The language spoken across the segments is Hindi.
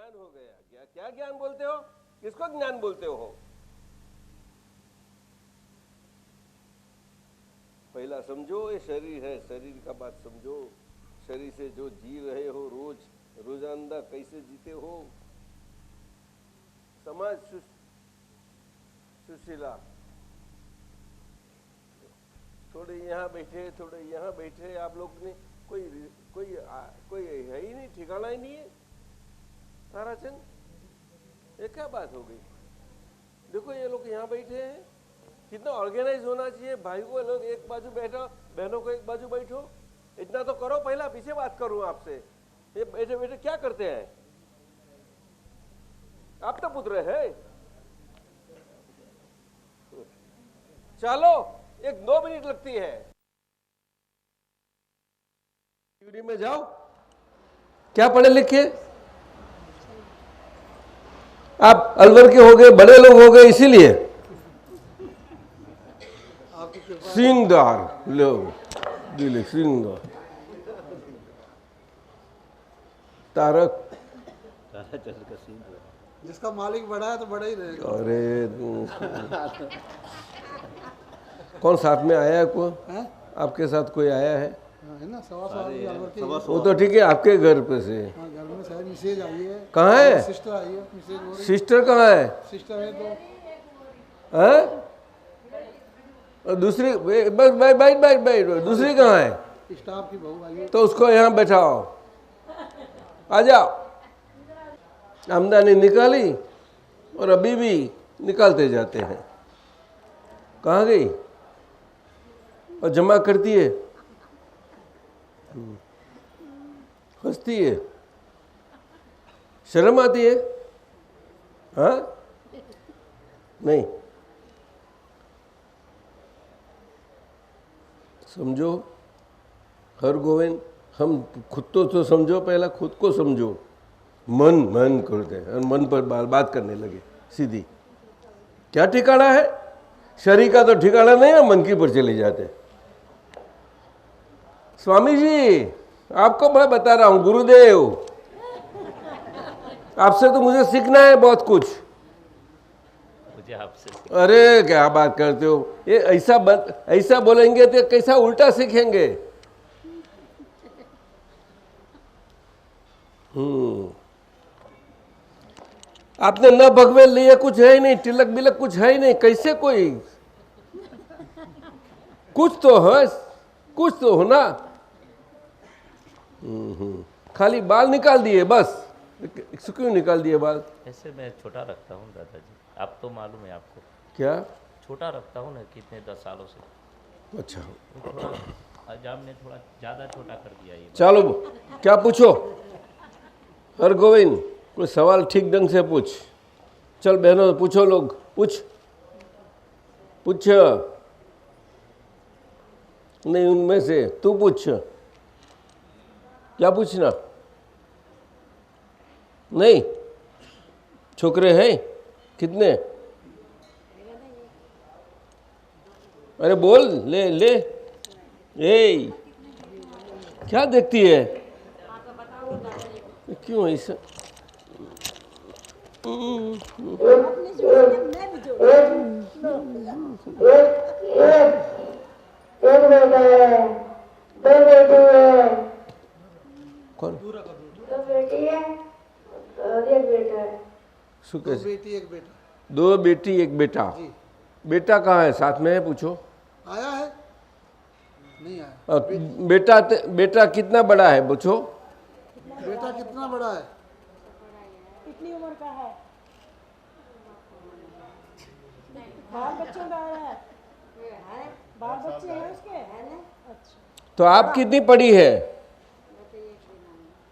ज्ञान हो गया। क्या क्या ज्ञान बोलते हो? किसको ज्ञान बोलते हो? पहला समझो ये शरीर है, शरीर का बात समझो। शरीर से जो जी रहे हो रोजाना कैसे जीते हो? समाज सुशीला, थोड़े यहाँ बैठे थोड़े यहाँ बैठे, आप लोग ने कोई कोई कोई है ही नहीं, ठिकाना ही नहीं है। ताराचंद, ये क्या बात हो गई? देखो ये लोग यहाँ बैठे हैं, कितना ऑर्गेनाइज होना चाहिए। भाई को लोग एक बाजू बैठो, बहनों को एक बाजू बैठो, इतना तो करो। पहला पीछे बात करूं आपसे, ये बैठे बैठे क्या करते हैं? आप तो पुत्र है। चलो 1-2 मिनट लगती है, में जाओ। क्या पढ़े लिखे? आप अलवर के हो गए, बड़े लोग हो गए, इसीलिए सिंगार लोग दिले सिंगार। तारक, जिसका मालिक बड़ा है तो बड़ा ही रहेगा। अरे कौन साथ में आया है? कोई आपके साथ कोई आया है? है ना, सवा वो तो ठीक है, आपके घर पे से। हाँ, घर में शायद मिसेज आई है। कहाँ है? सिस्टर आई है, मिसेज हो रही। सिस्टर कहाँ है? सिस्टर है तो हैं? और दूसरी बस बैठ दूसरी कहाँ है? स्टाफ की बहू आई है। तो उसको यहाँ बैठाओ, आ जाओ। आमदनी निकाली और अभी भी निकालते जाते हैं। कहाँ गई? और जमा करती है, हंसती है, शर्म आती है? हाँ नहीं, समझो हर गोविंद, हम खुद तो समझो, पहला खुद को समझो। मन करते हैं और मन पर बात करने लगे सीधी। क्या ठिकाना है? शरीर का तो ठिकाना नहीं है, मन की पर चले जाते। स्वामी जी, आपको मैं बता रहा हूं, गुरुदेव, आपसे तो मुझे सीखना है बहुत कुछ। मुझे आपसे, अरे क्या बात करते हो? ये ऐसा बोलेंगे तो कैसा उल्टा सीखेंगे? आपने न भगवे लिए, कुछ है ही नहीं, तिलक बिलक कुछ है ही नहीं, कैसे कोई? कुछ तो है, कुछ तो हो ना। खाली बाल निकाल दिए बस। क्यों निकाल दिए बाल? ऐसे मैं छोटा रखता हूँ दादाजी, आप तो मालूम है आपको। क्या छोटा रखता हूँ ना, कितने 10 सालों से। अच्छा, थोड़ा अजाम ने थोड़ा ज़्यादा छोटा कर दिया ये। चलो क्या पूछो? हर गोविंद, कोई सवाल ठीक ढंग से पूछ। चल बहनों पूछो, लोग पूछ नहीं, उनमें से तू पूछ। क्या पूछना? नहीं, छोकरे हैं कितने? अरे बोल, ले ए, क्या देखती है? क्यों ऐसा? एक बेटा है, 2 बेटी है। कौन? 2 बेटी है और 1 बेटा है। 2 बेटी 1 बेटा। 2 बेटी 1 बेटा। बेटा कहाँ है? साथ में है? पूछो। आया है? नहीं आया। और बेटा कितना बड़ा है? पूछो। बेटा कितना बड़ा है? कितनी उम्र का है? बाल बच्चों का है? बाल बच्चे हैं उसके? अच्छा, तो आप कितनी पढ़ी है?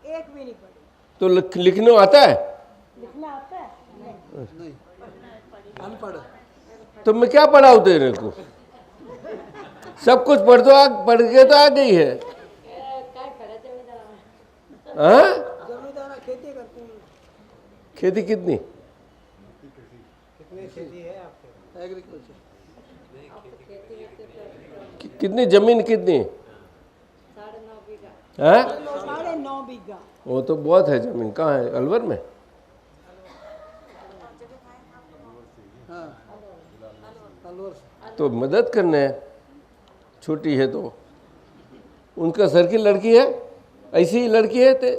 एक भी नहीं पढ़ी। तो लिखने आता है? लिखना आता है? नहीं, अनपढ़। तो मैं क्या पढ़ाऊँ तेरे को? सब कुछ पढ़ के तो आ गई है। हाँ? जमींदार खेती करते हैं। खेती कितनी? कितनी खेती है आपके? एग्रीकल्चर। कितनी जमीन कितनी? 9.5 बीघा। हाँ? 9.5 बीघा। वो तो बहुत है जमीन। कहाँ है? अलवर में? तो मदद करना है, छोटी है तो। उनका सर की लड़की है, ऐसी ही लड़की है ते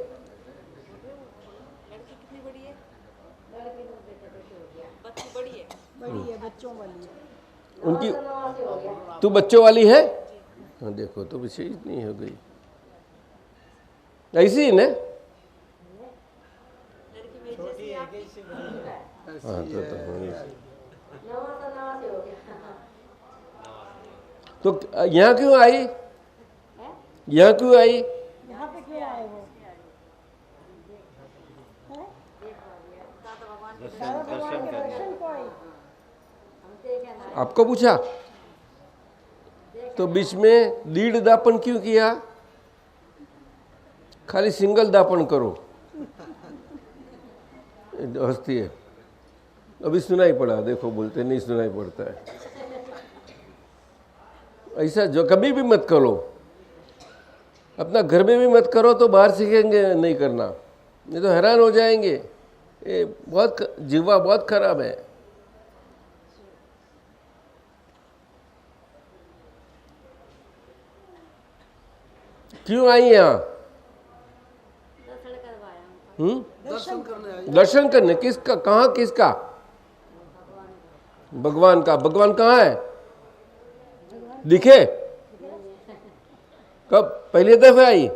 बड़ी है, बच्चों वाली है। उनकी। तू बच्चों वाली है? हाँ देखो तो विशेष नहीं हो गई, ऐसी ही ना? हाँ तो यहाँ क्यों आई? यहाँ क्यों आई? यहाँ पे क्यों आए वो? दादा भगवान के दर्शन को आई। आपको पूछा? तो बीच में लीड दापन क्यों किया? खाली सिंगल दापन करो। हंसती है। अभी सुनाई पड़ा, देखो बोलते नहीं सुनाई पड़ता है। ऐसा जो कभी भी मत करो, अपना घर में भी मत करो, तो बाहर सीखेंगे नहीं करना, नहीं तो हैरान हो जाएंगे। ये बहुत जीवा बहुत खराब है। क्यों आई यहाँ? दर्शन करने आई। दर्शन करने किसका? कहाँ किसका? भगवान का। भगवान कहाँ है? दिखे? कब? पहली दफे आई?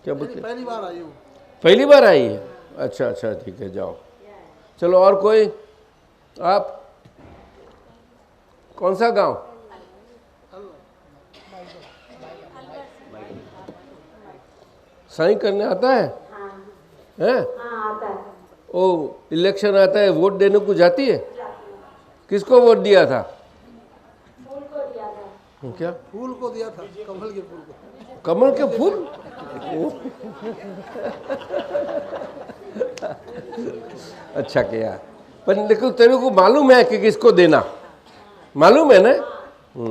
क्या बोलते? पहली बार आई हूँ। पहली बार आई है? अच्छा अच्छा, ठीक है, जाओ। चलो, और कोई? आप कौन सा गांव? साइन करने आता है? हैं? आता है। ओ, इलेक्शन आता है, वोट देने को जाती है? किसको वोट दिया था? फूल को दिया था। क्या? फूल को दिया था, कमल के फूल को। कमल के फूल? अच्छा किया। पर देखो, तेरे को मालूम है कि किसको देना? मालूम है ना?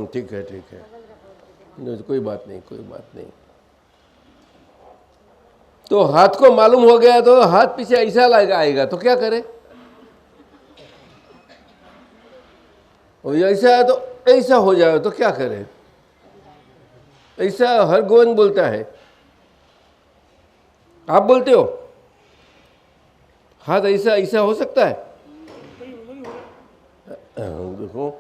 ठीक है, ठीक है, कोई बात नहीं, कोई बात नहीं। तो हाथ को मालूम हो गया तो हाथ पीछे ऐसा आएगा तो क्या करे? और ऐसा है तो ऐसा हो जाए तो क्या करे? ऐसा हर गोविंद बोलता है। आप बोलते हो हाथ ऐसा ऐसा हो सकता है? देखो,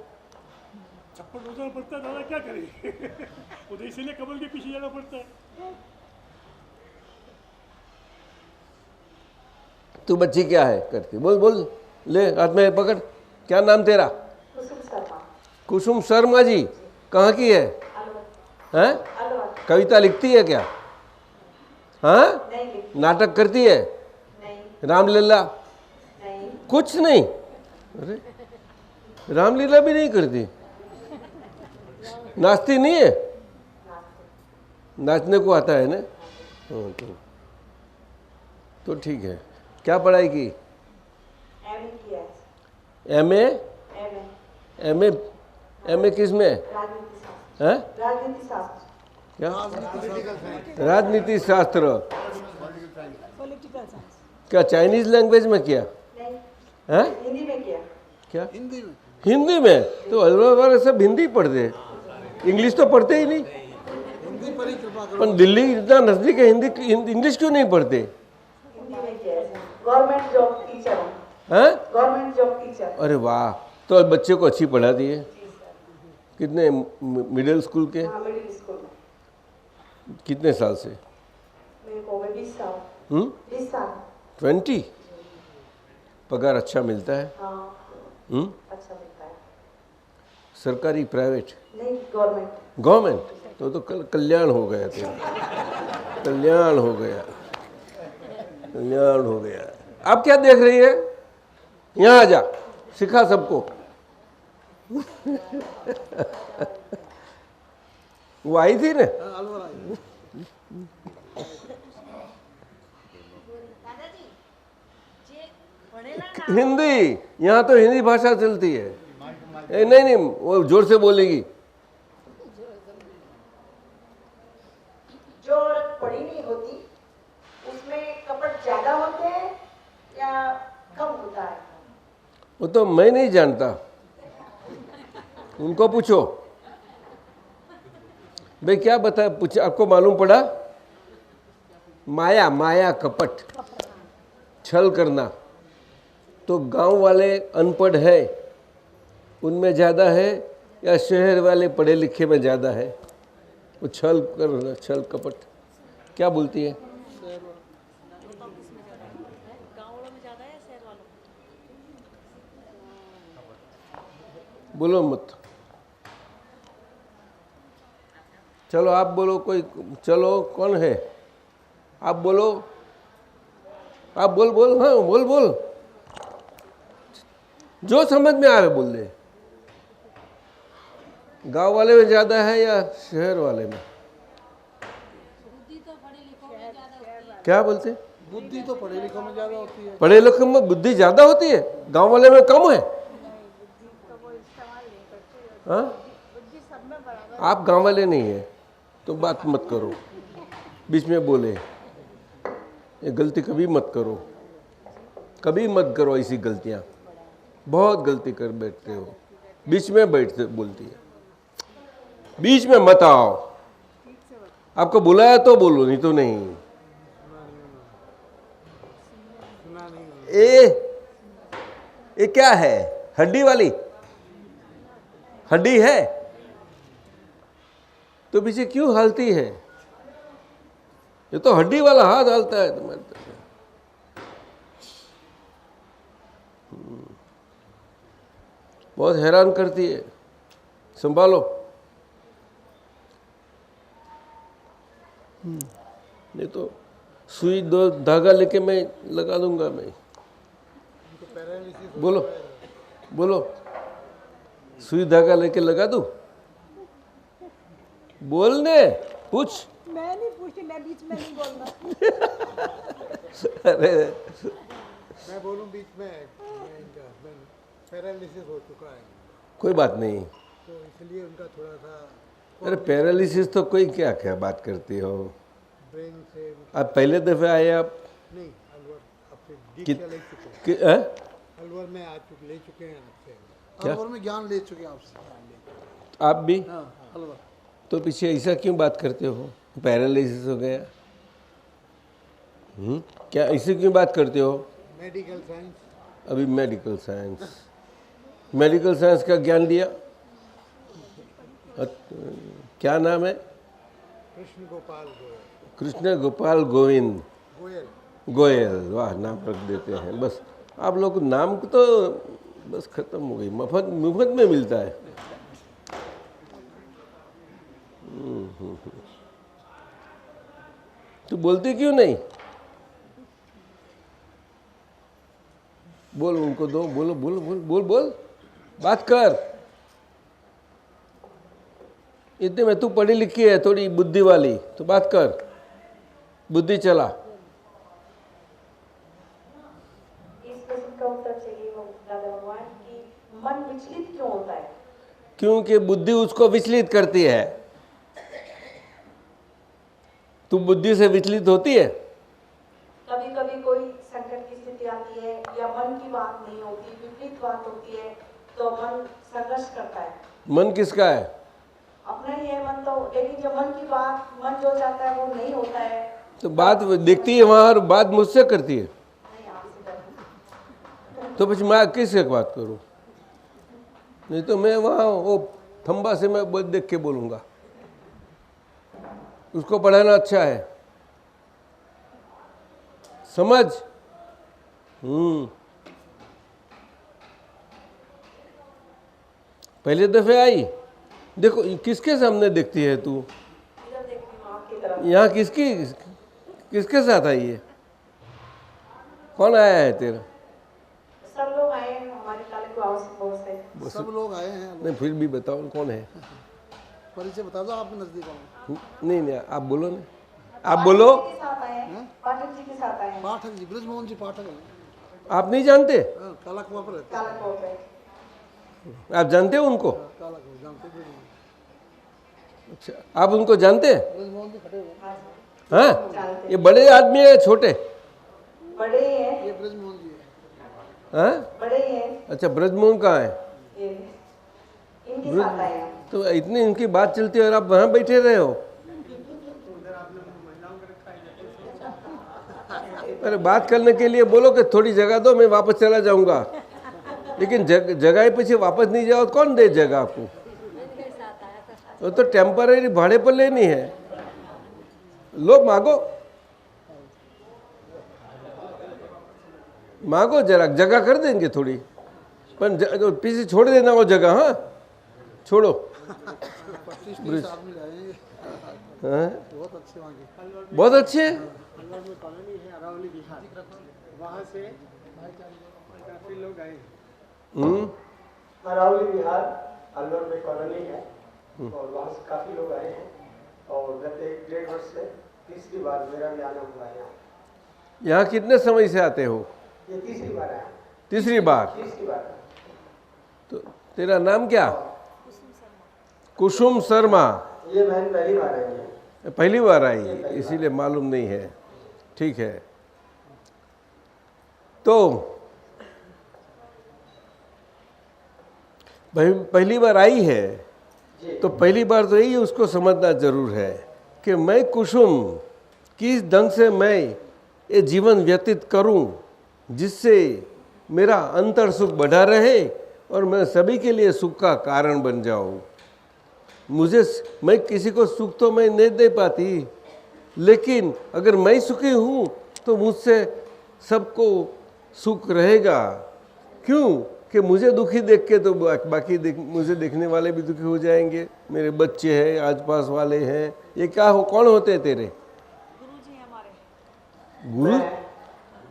चप्पल रोजना पड़ता है, दादा क्या करे? वो तो इसीलिए कमल के पीछे जाना पड़ता है। तू बच्ची क्या है करती? बोल बोल, ले हाथ में पकड़। क्या नाम तेरा? कुसुम शर्मा। कुसुम शर्मा जी। कहाँ की है? हैं? कविता लिखती है क्या? हाँ? नहीं। नाटक करती है? नहीं। रामलीला? नहीं। कुछ नहीं? अरे, रामलीला भी नहीं करती? नाचती नहीं है? नाचने को आता है ना? हाँ, तो ठीक है। क्या पढ़ाई की? एमए किया है। एमए? एमए। एमए? एमए किस में? राजनीति शास्त्र। हैं? राजनीति शास्त्र। क्या? राजनीति शास्त्र। Political science. क्या चाइनीज लैंग्वेज में किया? नहीं। हैं? हिंदी में किया। क्या? हिंदी में। हिंदी में? तो अलवर वाले सब हिंदी पढ़ते हैं, इंग्लिश तो पढ़ते ही नहीं। हिंदी पर ही कृपा करो। पर दिल्ली इतना नजदीक है, हिंदी इंग्लिश क्यों नहीं पढ़ते? हिंदी में किया है। गवर्नमेंट जॉब टीचर हूँ। हैं? Government job teacher. अरे वाह, तो बच्चे को अच्छी पढ़ा दिए। कितने? मिडिल स्कूल के? हाँ, मिडिल स्कूल में। कितने साल से? मेरे को 20 साल। 20 साल। 20? पगार अच्छा मिलता है? हाँ, अच्छा मिलता है। सरकारी प्राइवेट? नहीं, गवर्नमेंट। गवर्नमेंट? तो कल्याण हो गया तेरा, कल्याण हो गया, कल्याण हो गया। आप क्या देख रही है? यहाँ आ जा, सिखा सबको। वो आई थी ना? अलवर आई। हिंदी, यहाँ तो हिंदी भाषा चलती है। नहीं नहीं, वो जोर से बोलेगी। जो पढ़ी नहीं होती उसमें कपट ज्यादा होते हैं या कम होता है? वो तो मैं नहीं जानता, उनको पूछो भाई क्या बता, पूछ, आपको मालूम पड़ा? माया, माया कपट, छल करना। तो गांव वाले अनपढ़ है उनमें ज़्यादा है या शहर वाले पढ़े लिखे में ज़्यादा है? वो छल करना, छल कपट क्या बोलती है? बोलो मत, चलो आप बोलो, कोई चलो कौन है? आप बोलो, आप बोल बोल, हाँ बोल बोल, जो समझ में आवे बोल दे। गांव वाले में ज़्यादा है या शहर वाले में? क्या बोलते? बुद्धि तो पढ़े लिखों में ज़्यादा होती है। पढ़े लिखों में बुद्धि ज़्यादा होती है, गांव वाले में कम है। हाँ? आप गांव वाले नहीं है तो बात मत करो, बीच में बोले, ये गलती कभी मत करो, कभी मत करो ऐसी गलतियाँ। बहुत गलती कर बैठते हो, बीच में बैठते बोलती है, बीच में मत आओ। आपको बुलाया तो बोलो, नहीं तो नहीं। ये क्या है? हड्डी वाली हड्डी है तो पीछे क्यों हालती है? ये तो हड्डी वाला हाथ हालता है तुम्हारे। बहुत हैरान करती है, संभालो। नहीं तो सुई दो धागा लेके मैं लगा दूंगा मैं। बोलो बोलो, सुई धागा लेके लगा दूं? बोलने पूछ। मैं नहीं पूछती, मैं बीच में नहीं बोलना। अरे मैं बोलूं बीच में, इनका हस्बैंड पैरालिसिस हो चुका है कोई बात नहीं, तो इसलिए उनका थोड़ा सा। अरे पैरालिसिस तो कोई क्या क्या बात करती हो? ब्रेन से आप पहले दफे आए आप? नहीं, अलवर आपसे कि- दीक्षा ले चुके हैं। हैं? अलवर में आ चुके, ले चुके हैं आपसे। क्या? अलवर में ज्ञान ले चुके हैं आपसे। आप भी? हाँ, अलवर। तो पीछे ऐसा क्यों बात करते हो? पैरालिसिस हो गया। क्या ऐसे क्यों बात करते हो? Medical science. अभी मेडिकल साइंस, मेडिकल साइंस का ज्ञान दिया। क्या नाम है? कृष्ण गोपाल गोयल। कृष्ण गोपाल गोविंद गोयल। गोयल। वाह, नाम रख देते हैं बस। आप लोग नाम तो बस खत्म हो गई, मुफ्त मुफ्त में मिलता है। तू बोलती क्यों नहीं? बोल, उनको दो, बोलो, बोलो, बोल बोल बोल, बात कर। इतने में तू पढ़ी लिखी है, थोड़ी बुद्धि वाली, तो बात कर, बुद्धि चला। इस प्रश्न का उत्तर चाहिए वो राधा भगवान की मन विचलित क्यों होता है? क्योंकि बुद्धि उसको विचलित करती है। तू बुद्धि से विचलित होती है? कभी कभी कोई संकट की स्थिति आती है या मन की बात नहीं होती, विपरीत बात होती है, तो मन संघर्ष करता है। मन किसका है? अपना ही है मन तो, लेकिन जब मन की बात, मन जो चाहता है वो नहीं होता है। तो बात देखती है वहां और बात मुझसे करती है, नहीं, आपसे करना। तो फिर मैं किससे बात करूं? नहीं तो मैं वहां वो थंबा से मैं देख के बोलूंगा। उसको पढ़ाना अच्छा है, समझ। पहले दफे आई, देखो किसके सामने देखती है तू? इधर देखती हूँ आपकी तरफ। यहाँ किसके साथ आई है? कौन आया है तेरा? सब लोग आए हैं हमारे काले गाँव से, बहुत से। सब लोग आए हैं। नहीं फिर भी बताओ कौन है? परिचय बता दो, आपके नजदीक आओ। नहीं नहीं, आप बोलो ना, आप बोलो। पाठक जी के साथ आए हैं, पाठक जी के साथ आए हैं। पाठक जी, ब्रजमोहन जी पाठक हैं। आप नहीं जानते? हाँ, काला कुआं पर रहते काला गाँव पे। आप जानते हो उनको? हैं। काला कुआं जानते ब्रजमोहन। अच्छा, आप उनको जानते हैं? ब्रजमोहन जी खड़े हुए हैं। हाँ, हाँ, जानते ये बड़े आदमी है छोटे? बड़े ही हैं, ये ब्रजमोहन जी है। हाँ, बड़े ही हैं अच्छा, ब्रजमोहन कहाँ है? ये। इनके साथ आए हैं। तो इतनी इनकी बात चलती है और आप वहाँ बैठे रहे हो। अरे बात करने के लिए बोलो कि थोड़ी जगह दो, मैं वापस चला जाऊंगा, लेकिन जगह पीछे वापस नहीं जाओ, कौन दे जगह आपको? वो तो टेम्पररी भाड़े पर लेनी है। लो मांगो, मांगो, जरा जगह कर देंगे थोड़ी, पर पीछे छोड़ देना वो जगह। हाँ छोड़ो। 25-30 आदमी जाएंगे। हाँ? बहुत अच्छे वहाँ के। बहुत अच्छे। अलवर में कॉलोनी है अरावली बिहार, वहाँ से काफ़ी लोग आए हैं। अरावली बिहार अलवर में कॉलोनी है और वहाँ से काफ़ी लोग आए हैं और गत 1-1.5 वर्ष से तीसरी बार मेरा भी आना हुआ है। यहाँ कितने समय से आते हो? ये तीसरी बार आया। तीसरी बार। तीसरी बार। तो तेरा नाम क्या? कुसुम शर्मा। ये बहन पहली बार आई है। पहली बार आई, इसीलिए मालूम नहीं है। ठीक है, तो पहली बार आई है तो पहली बार तो यही उसको समझना जरूर है कि मैं कुसुम किस ढंग से मैं ये जीवन व्यतीत करूं जिससे मेरा अंतर सुख बढ़ा रहे और मैं सभी के लिए सुख का कारण बन जाऊं। मैं किसी को सुख तो मैं नहीं दे पाती, लेकिन अगर मैं सुखी हूँ तो मुझसे सबको सुख रहेगा। क्यों कि मुझे दुखी देख के तो बाकी मुझे देखने वाले भी दुखी हो जाएंगे। मेरे बच्चे हैं, आसपास वाले हैं, ये क्या हो, कौन होते हैं तेरे गुरुजी हमारे? गुरु?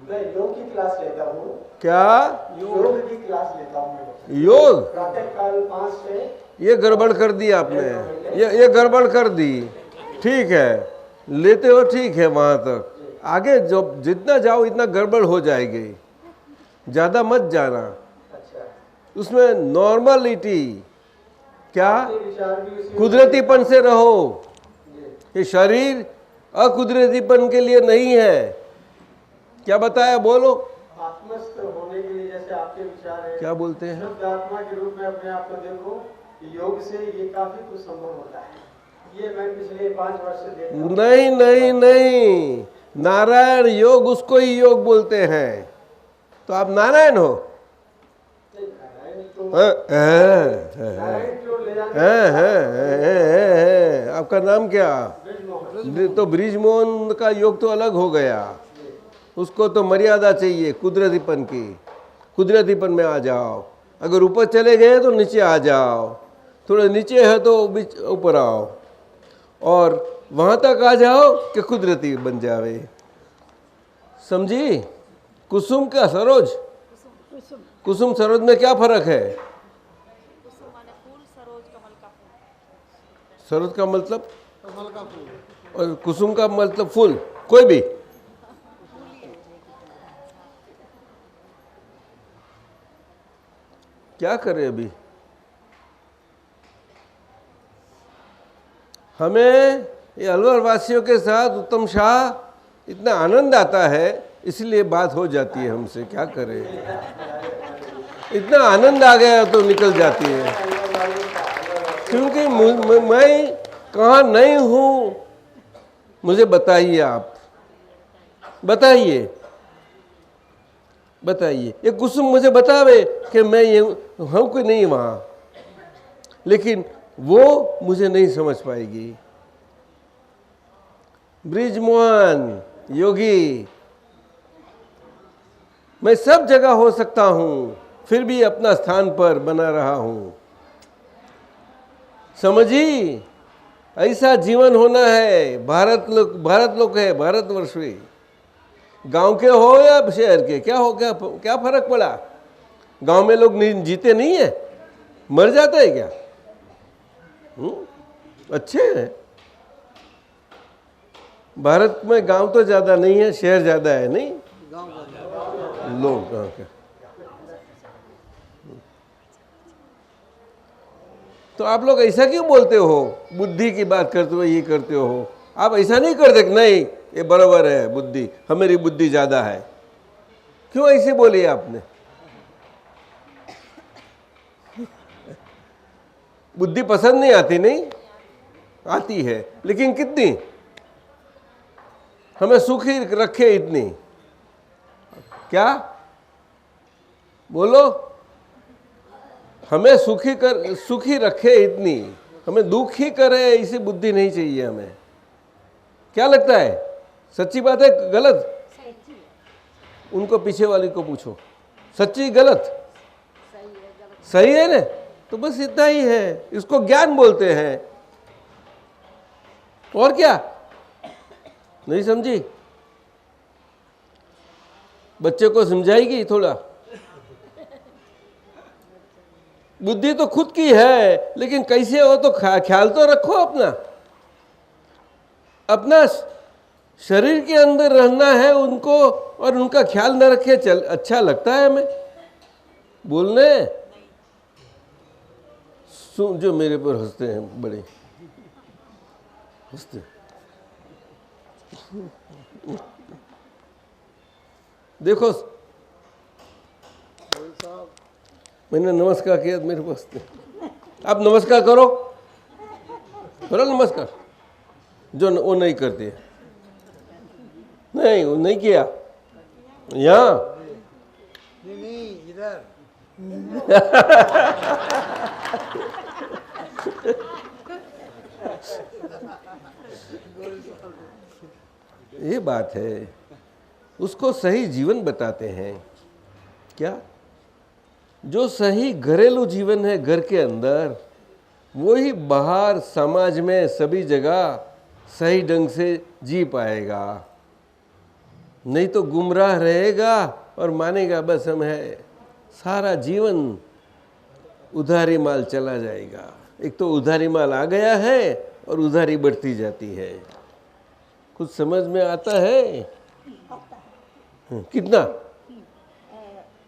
मैं योग की क्लास लेता हूँ। क्या? योग की क्लास लेता हूँ। योग? प्रातः काल 5 से। ये गड़बड़ कर दी आपने, ये गड़बड़ कर दी। ठीक है, लेते हो, ठीक है, वहां तक आगे जो जितना जाओ इतना गड़बड़ हो जाएगी, ज्यादा मत जाना। उसमें नॉर्मलिटी क्या, कुदरतीपन से रहो। ये शरीर अकुदरतीपन के लिए नहीं है। क्या बताया, बोलो। आत्मस्थ होने के लिए जैसे आपके विचार है, क्या बोलते हैं? शुद्ध आत्मा के रूप में अपने आप को देखो। योग से ये काफी कुछ संभव होता है। ये मैं पिछले 5 वर्ष से देख रहा हूं। नहीं नहीं नहीं, नारायण योग उसको ही योग बोलते हैं। तो आप नारायण हो? आपका नाम क्या? तो ब्रिजमोहन का योग तो अलग हो गया। उसको तो मर्यादा चाहिए कुदरतीपन की। कुदरतीपन में आ जाओ। अगर ऊपर चले गए तो नीचे आ जाओ, थोड़ा नीचे है तो बीच ऊपर आओ, और वहां तक आ जाओ कि कुदरती बन जावे। समझी? कुसुम का सरोज? कुसुम सरोज में क्या फर्क है? कुसुम माने फूल, सरोज कमल का फूल। सरोज का मतलब? कमल का फूल। और कुसुम का मतलब फूल, कोई भी। क्या करें अभी? हमें ये अलवर वासियों के साथ उत्तम शाह इतना आनंद आता है, इसलिए बात हो जाती है हमसे। क्या करें, इतना आनंद आ गया तो निकल जाती है। क्योंकि मैं कहाँ नहीं हूँ, मुझे बताइए, आप बताइए, बताइए। ये कुसुम मुझे बतावे कि मैं ये हूँ कि नहीं वहाँ, लेकिन वो मुझे नहीं समझ पाएगी। ब्रिजमोहन योगी, मैं सब जगह हो सकता हूँ, फिर भी अपना स्थान पर बना रहा हूँ। समझी? ऐसा जीवन होना है। भारत लोग है, भारतवर्ष में। गांव के हो या शहर के, क्या हो, क्या फर्क पड़ा? गांव में लोग जीते नहीं है, मर जाता है क्या? अच्छे हैं। भारत में गांव तो ज्यादा नहीं है, शहर ज्यादा है। नहीं, लोग गांव के। तो आप लोग ऐसा क्यों बोलते हो? बुद्धि की बात करते हो, ये करते हो। आप ऐसा नहीं करते कि नहीं ये बराबर है, बुद्धि, हमारी बुद्धि ज्यादा है। क्यों ऐसे बोली आपने? बुद्धि पसंद नहीं आती, नहीं आती है, लेकिन कितनी हमें सुखी रखे इतनी, क्या बोलो, हमें सुखी रखे इतनी, हमें दुखी करे ऐसी बुद्धि नहीं चाहिए हमें। क्या लगता है, सच्ची बात है गलत? उनको पीछे वाली को पूछो, सच्ची गलत? सही है ना? तो बस इतना ही है, इसको ज्ञान बोलते हैं। और क्या, नहीं समझी? बच्चे को समझाएगी थोड़ा। बुद्धि तो खुद की है, लेकिन कैसे हो तो ख्याल तो रखो अपना शरीर के अंदर रहना है उनको, और उनका ख्याल न रखे चल अच्छा लगता है हमें बोलने? जो मेरे पर हंसते हैं, बड़े हंसते। देखो मैंने नमस्कार किया, मेरे पास आप नमस्कार करो, करो नमस्कार। जो वो नहीं करते, नहीं वो नहीं किया, यहाँ नहीं इधर। ये बात है, उसको सही जीवन बताते हैं। क्या जो सही घरेलू जीवन है घर के अंदर, वही बाहर समाज में सभी जगह सही ढंग से जी पाएगा। नहीं तो गुमराह रहेगा और मानेगा बस हम है, सारा जीवन उधारी माल चला जाएगा। एक तो उधारी माल आ गया है और उधारी बढ़ती जाती है। कुछ समझ में आता है? कितना?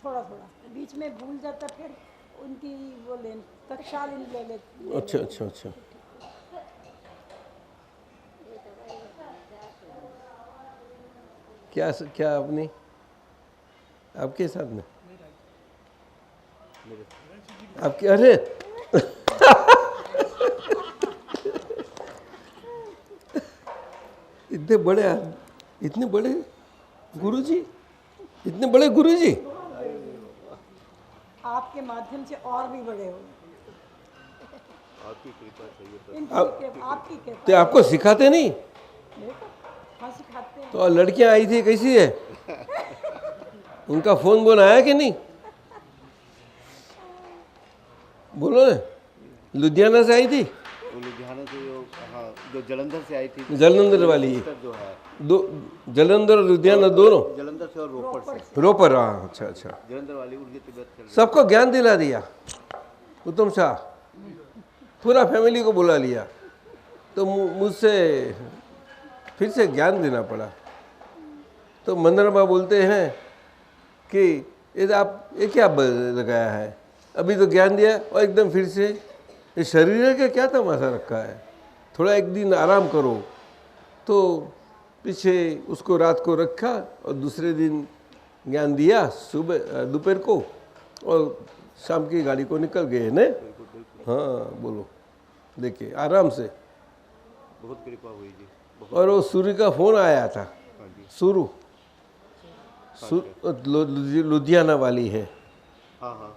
थोड़ा थोड़ा बीच में भूल जाता, फिर उनकी वो ले तत्काल ले लेते। अच्छा अच्छा अच्छा। क्या अपनी आपके साथ में आपके, अरे इतने बड़े गुरुजी, इतने बड़े गुरुजी आपके माध्यम से और भी बड़े हो। आपकी कृपा चाहिए। आपकी कृपा। तो आपको सिखाते नहीं? हाँ सिखाते हैं। तो लड़कियां आई थी, कैसी है? उनका फोन बोन आया कि नहीं? बोलो ना, लुधियाना से आई थी? लुधियाना से जो जलंधर से आई थी, जलंधर वाली जो है दो, जलंधर और लुधियाना दोनों? जलंधर से और रोपड़ से। रोपड़, हाँ अच्छा अच्छा। जलंधर वाली उनकी तबीयत चल रही सबको ज्ञान दिला दिया उत्तम शाह, पूरा फैमिली को बुला लिया। तो मुझसे फिर से ज्ञान देना पड़ा। तो मंदरबा बोलते हैं कि ये क्या लगाया है, अभी तो ज्ञान दिया और एकदम फिर से ये शरीर का क्या तमाशा रखा है, थोड़ा एक दिन आराम करो। तो पीछे उसको रात को रखा और दूसरे दिन ज्ञान दिया, सुबह दोपहर को, और शाम की गाड़ी को निकल गए ने। हाँ बोलो, देखिए आराम से। बहुत कृपा हुई जी। और वो सूर्य का फोन आया था, हाँ जी। सुरु लुधियाना वाली है। हाँ हाँ।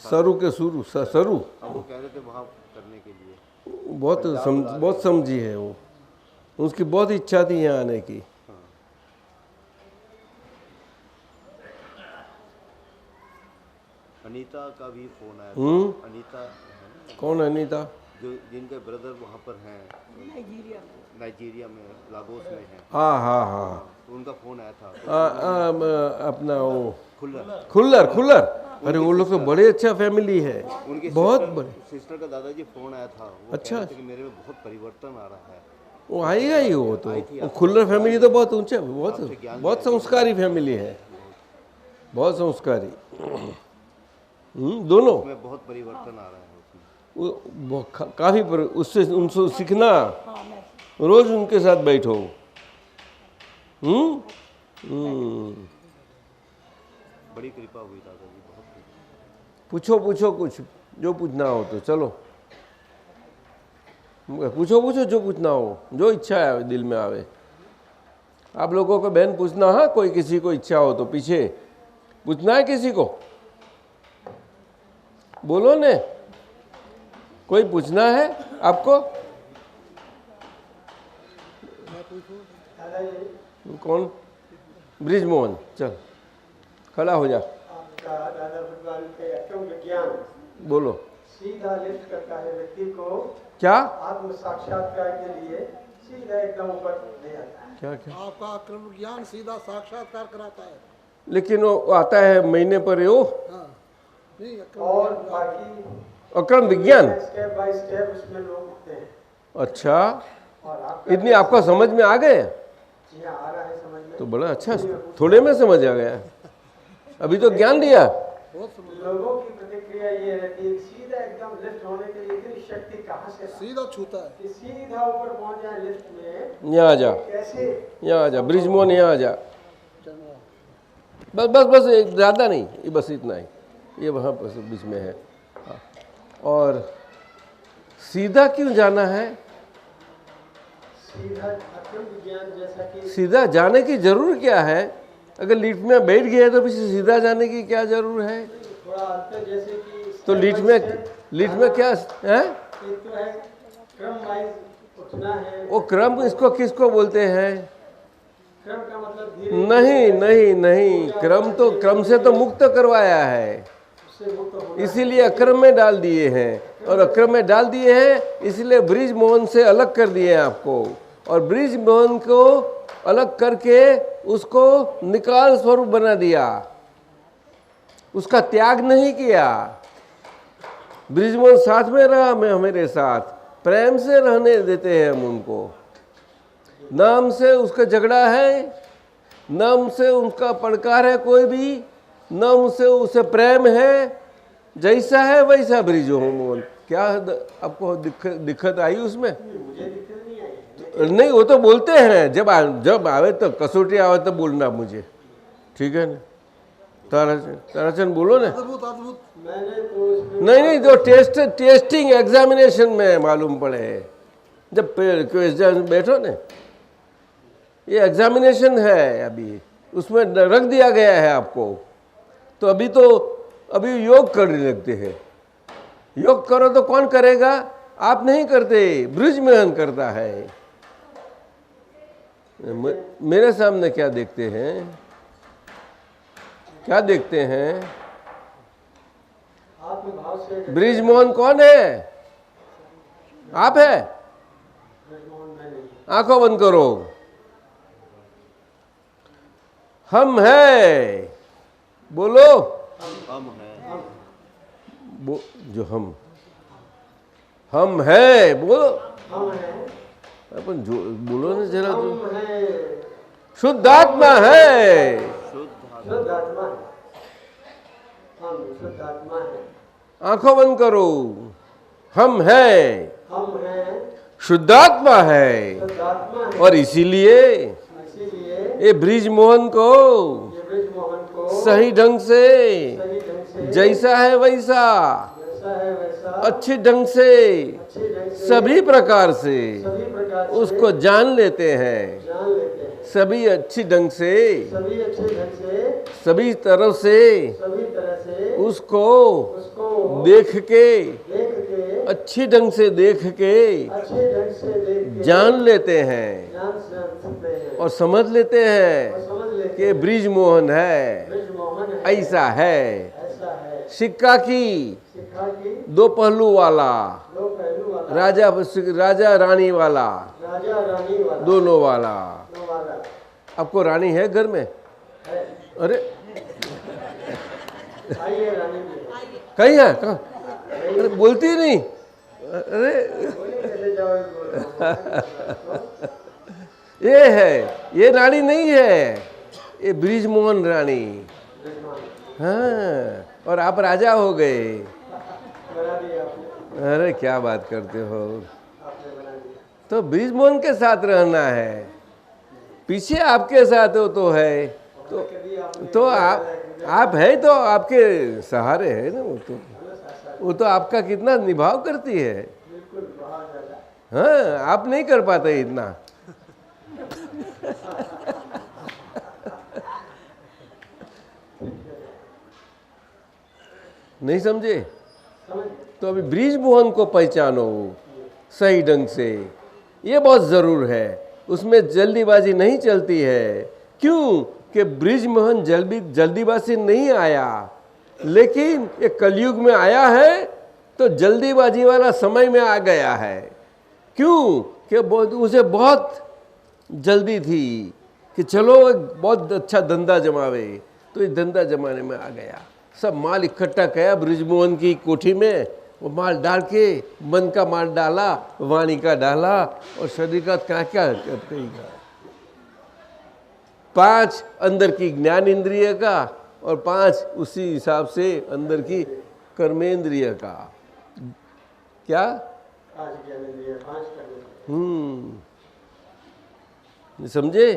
सरू के सुरु सरू, वो कह रहे थे वहाँ करने के लिए। बहुत समझी है वो, उसकी बहुत इच्छा थी यहाँ आने की। अनीता का भी फोन आया था। अनीता कौन अनीता? जो जिनके ब्रदर वहाँ पर हैं नाइजीरिया में, लागोस में हैं। हाँ हाँ हाँ, तो उनका फोन आया था। अपना वो खुल्लर। खुल्लर। अरे वो लोग तो बड़े अच्छा फैमिली है, उनके बहुत बड़े। सिस्टर का दादाजी फोन आया था, वो अच्छा। कह रहे थे कि मेरे में बहुत परिवर्तन आ रहा है। वो आएगा ही, वो तो वो खुल्लर फैमिली तो बहुत ऊंचा, बहुत संस्कारी फैमिली है, बहुत संस्कारी। दोनों उसमें बहुत परिवर्तन आ रहा है उसमें। वो काफी उससे उनसे सीखना, रोज उनके साथ बैठो। बड़ी कृपा हुई दादाजी, बहुत कृपा। पूछो कुछ जो पूछना हो तो चलो। पूछो पूछो जो पूछना हो, जो इच्छा है दिल में आवे। आप लोगों को बहन पूछना, हाँ कोई किसी को इच्छा हो तो पीछे पूछना है किसी को, बोलो ने, कोई पूछना है आपको? कौन? ब्रिजमोहन, चल खड़ा हो जा, आपका दादा भगवान के अक्रम विज्ञान बोलो। सीधा लिफ्ट करता है व्यक्ति को क्या आत्म साक्षात्कार के लिए, सीधा एकदम ऊपर ले आता है। क्या क्या? आपका अक्रम ज्ञान सीधा साक्षात्कार कराता है। लेकिन वो आता है महीने पर वो हाँ, नहीं अक्रम और ज्ञान बाकी अक्रम विज्ञान। स्टेप बाय स्टेप उसमें लोग उठते हैं। अच्छा, और आपका इतनी आपको समझ में आ गए जी हाँ, आ रहा है समझ में। तो बड़ा अच्छा, थोड़े में समझ आ गया। अभी तो ज्ञान दिया। लोगों की प्रतिक्रिया ये रहती है सीधा एकदम लिफ्ट होने के लिए इतनी शक्ति कहाँ से ला? सीधा छूता है। कि सीधा ऊपर पहुंच जाए लिफ्ट में, यहाँ आ जा, कैसे? यहाँ आ जा ब्रिजमोहन, यहाँ आ जा। बस बस बस, ज़्यादा नहीं, ये बस इतना ही, ये वहाँ बस बीच में है। हाँ। और सीधा क्यों जाना है? सीधा अक्रम विज्ञान जैसा कि सीधा जाने की जरूर क्या है? अगर लिफ्ट में बैठ गए तो फिर सीधा जाने की क्या जरूर है? थोड़ा अंतर, जैसे कि तो लिफ्ट में क्या है? एक तो है क्रम वाइज उठना है। वो क्रम इसको किसको बोलते हैं? क्रम का मतलब धीरे नहीं नहीं नहीं, क्रम तो क्रम से तो मुक्त करवाया है, उससे मुक्त होना। इसीलिए अक्रम में डाल दिए हैं। और अक्रम में डाल दिए हैं इसलिए ब्रिजमोहन से अलग कर दिए हैं आपको। और ब्रिजमोहन को अलग करके उसको निकाल स्वरूप बना दिया, उसका त्याग नहीं किया। ब्रिजमोहन साथ में रहा, मैं मेरे साथ प्रेम से रहने देते हैं हम उनको। नाम से उसका झगड़ा है, नाम से उनका पड़कार है कोई भी, नाम से उसे प्रेम है, जैसा है वैसा ब्रिजमोहन। क्या आपको दिक्कत आई उसमें? नहीं, वो तो बोलते हैं जब आवे तो कसौटी आवे तो बोलना मुझे, ठीक है ना? ताराचंद बोलो ना। अद्भुत अद्भुत। मैंने तो इसमें नहीं, जो टेस्टिंग एग्जामिनेशन में मालूम पड़े, जब क्वेश्चन बैठो ना, ये एग्जामिनेशन है, अभी उसमें रख दिया गया है आपको। तो अभी योग करने लगते हैं। योग करो तो कौन करेगा? आप नहीं करते, ब्रिजमोहन करता है। मेरे सामने क्या देखते हैं? क्या देखते हैं? आत्मभाव से ब्रिजमोहन कौन है? आप है? ब्रिजमोहन में नहीं। आंखों बंद करो। हम है, बोलो। हम हैं। जो हम है, बोलो। हम हैं, अपन जो बोलो ना जरा, जो हम हैं, शुद्ध आत्मा है। शुद्ध आत्मा है, हम शुद्ध आत्मा है। आंखों बंद करो। हम है, हम हैं, शुद्ध आत्मा है। शुद्ध आत्मा है। और इसीलिए इसीलिए ये ब्रिजमोहन को ये ब्रिजमोहन को सही ढंग से, सही ढंग से, जैसा है वैसा, जैसा है वैसा, अच्छे ढंग से, अच्छे ढंग से, सभी प्रकार से सभी प्रकार से उसको जान लेते हैं। जान लेते हैं। सभी अच्छी ढंग से, सभी अच्छे ढंग से, सभी तरफ से सभी तरह से उसको उसको देख के, देख के, अच्छी ढंग से देख के अच्छे ढंग से देख के जान लेते हैं जान सकते हैं और समझ लेते और हैं समझ लेते कि ब्रिजमोहन है, ब्रिजमोहन है, ऐसा है। ऐसा है। सिक्का की सिक्का की दो पहलू वाला, दो पहलू वाला, राजा रानी वाला, राजा रानी वाला, दोनों वाला। दो वाला आपको रानी है घर में? है। अरे आइए रानी जी, कहीं है? कहाँ? अरे बोलती ही नहीं। अरे बोलिए चले जाओ, बोल रहा हूँ। ये है, ये रानी नहीं है, ये ब्रिजमोहन रानी। ब्रिजमोहन हाँ, और आप राजा हो गए। बना दिया आपने, अरे क्या बात करते हो? आपने बना दिया। तो ब्रिजमोहन के साथ रहना है, पीछे आपके साथ हो तो है, कभी आपने तो आप है तो आपके सहारे है ना। वो तो आपका कितना निभाव करती है। बिल्कुल बहुत ज्यादा। हाँ, आप नहीं कर पाते इतना। नहीं समझे? तो अभी ब्रिज मोहन को पहचानो सही ढंग से, ये बहुत ज़रूर है। उसमें जल्दीबाजी नहीं चलती है। क्यों? कि ब्रिज मोहन जल्दीबाजी नहीं आया, लेकिन ये कलयुग में आया है तो जल्दीबाजी वाला समय में आ गया है। क्यों? कि उसे बहुत जल्दी थी कि चलो एक बहुत अच्छा धंधा जमावे, तो इस धंधा जमाने में आ गया। सब माल इकट्ठा किया ब्रिजमोहन की कोठी में, वो माल डाल के मन का माल डाला, वाणी का डाला और शरीर का क्या क्या करेगा। 5 अंदर की ज्ञान इंद्रिय का और 5 उसी हिसाब से अंदर की कर्मेंद्रिय का। क्या? 5 ज्ञानेंद्रिय, 5 कर्मेंद्रिय। समझे?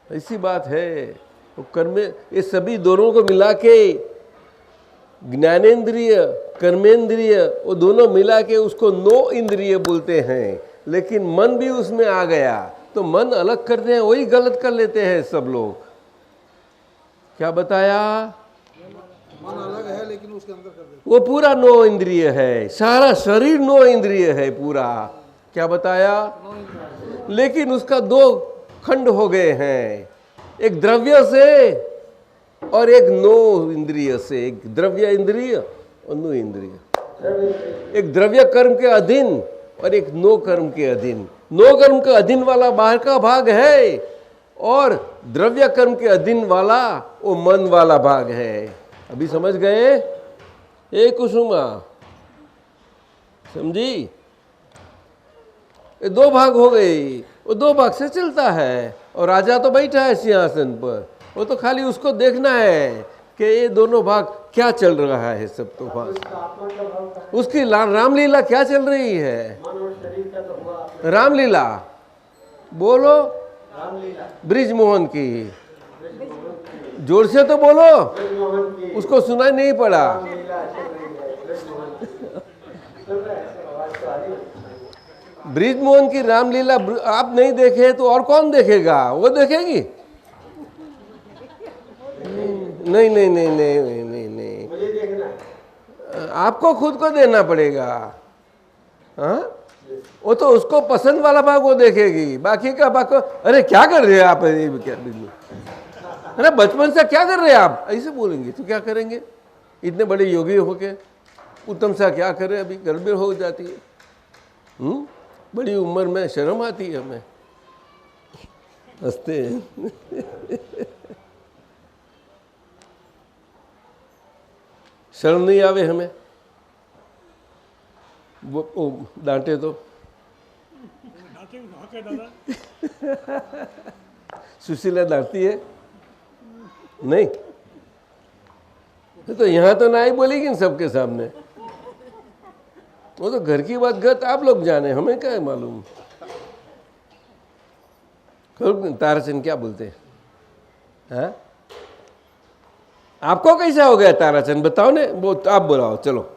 ऐसी बात है। वो कर्मे, ये सभी दोनों को मिला के ज्ञानेंद्रिय कर्मेंद्रिय, वो दोनों मिला के उसको 9 इंद्रिय बोलते हैं। लेकिन मन भी उसमें आ गया तो मन अलग करते हैं, वही गलत कर लेते हैं सब लोग। क्या बताया? मन अलग है लेकिन उसके अंदर कर देते। वो पूरा 9 इंद्रिय है, सारा शरीर 9 इंद्रिय है पूरा। क्या बताया? लेकिन उसका 2 खंड हो गए हैं, एक द्रव्य से और एक 9 इंद्रिय से। एक द्रव्य इंद्रिय और 9 इंद्रिय, एक द्रव्य कर्म के अधीन और एक 9 कर्म के अधीन। 9 कर्म के अधीन वाला बाहर का भाग है और द्रव्य कर्म के अधीन वाला वो मन वाला भाग है। अभी समझ गए? एक कुसुमा समझी? ये 2 भाग हो गई, वो 2 भाग से चलता है। और राजा तो बैठा है सिंहासन पर, वो तो खाली उसको देखना है कि ये दोनों भाग क्या चल रहा है। सब तो भाग उसकी रामलीला क्या चल रही है। रामलीला बोलो, ब्रिज मोहन की, जोर से तो बोलो, उसको सुनाई नहीं पड़ा। ब्रिज मोहन की रामलीला आप नहीं देखे तो और कौन देखेगा? वो देखेगी? नहीं नहीं नहीं नहीं नहीं नहीं, मुझे देखना है। आपको खुद को देना पड़ेगा। हाँ, वो तो उसको पसंद वाला भाग वो देखेगी, बाकी का भाग को अरे क्या कर रहे हैं आप, अरे बचपन से क्या कर रहे हैं आप, ऐसे बोलेंगे तो क्या करेंगे? इतने बड़े योगी होके उत्तम सा क्या करे? अभी गड़बड़ हो जाती है। बड़ी उम्र में शर्म आती है हमें, हंसते हैं। शर्म नहीं आवे हमें? वो डांटे तो सुशीला डांटती है नहीं? तो यहाँ तो ना ही बोलेगी इन सबके सामने। वो तो घर की बात गत आप लोग जाने, हमें क्या है मालूम। ताराचंद क्या बोलते हैं? हाँ? आपको कैसा हो गया ताराचंद बताओ ने? वो आप बुलाओ, चलो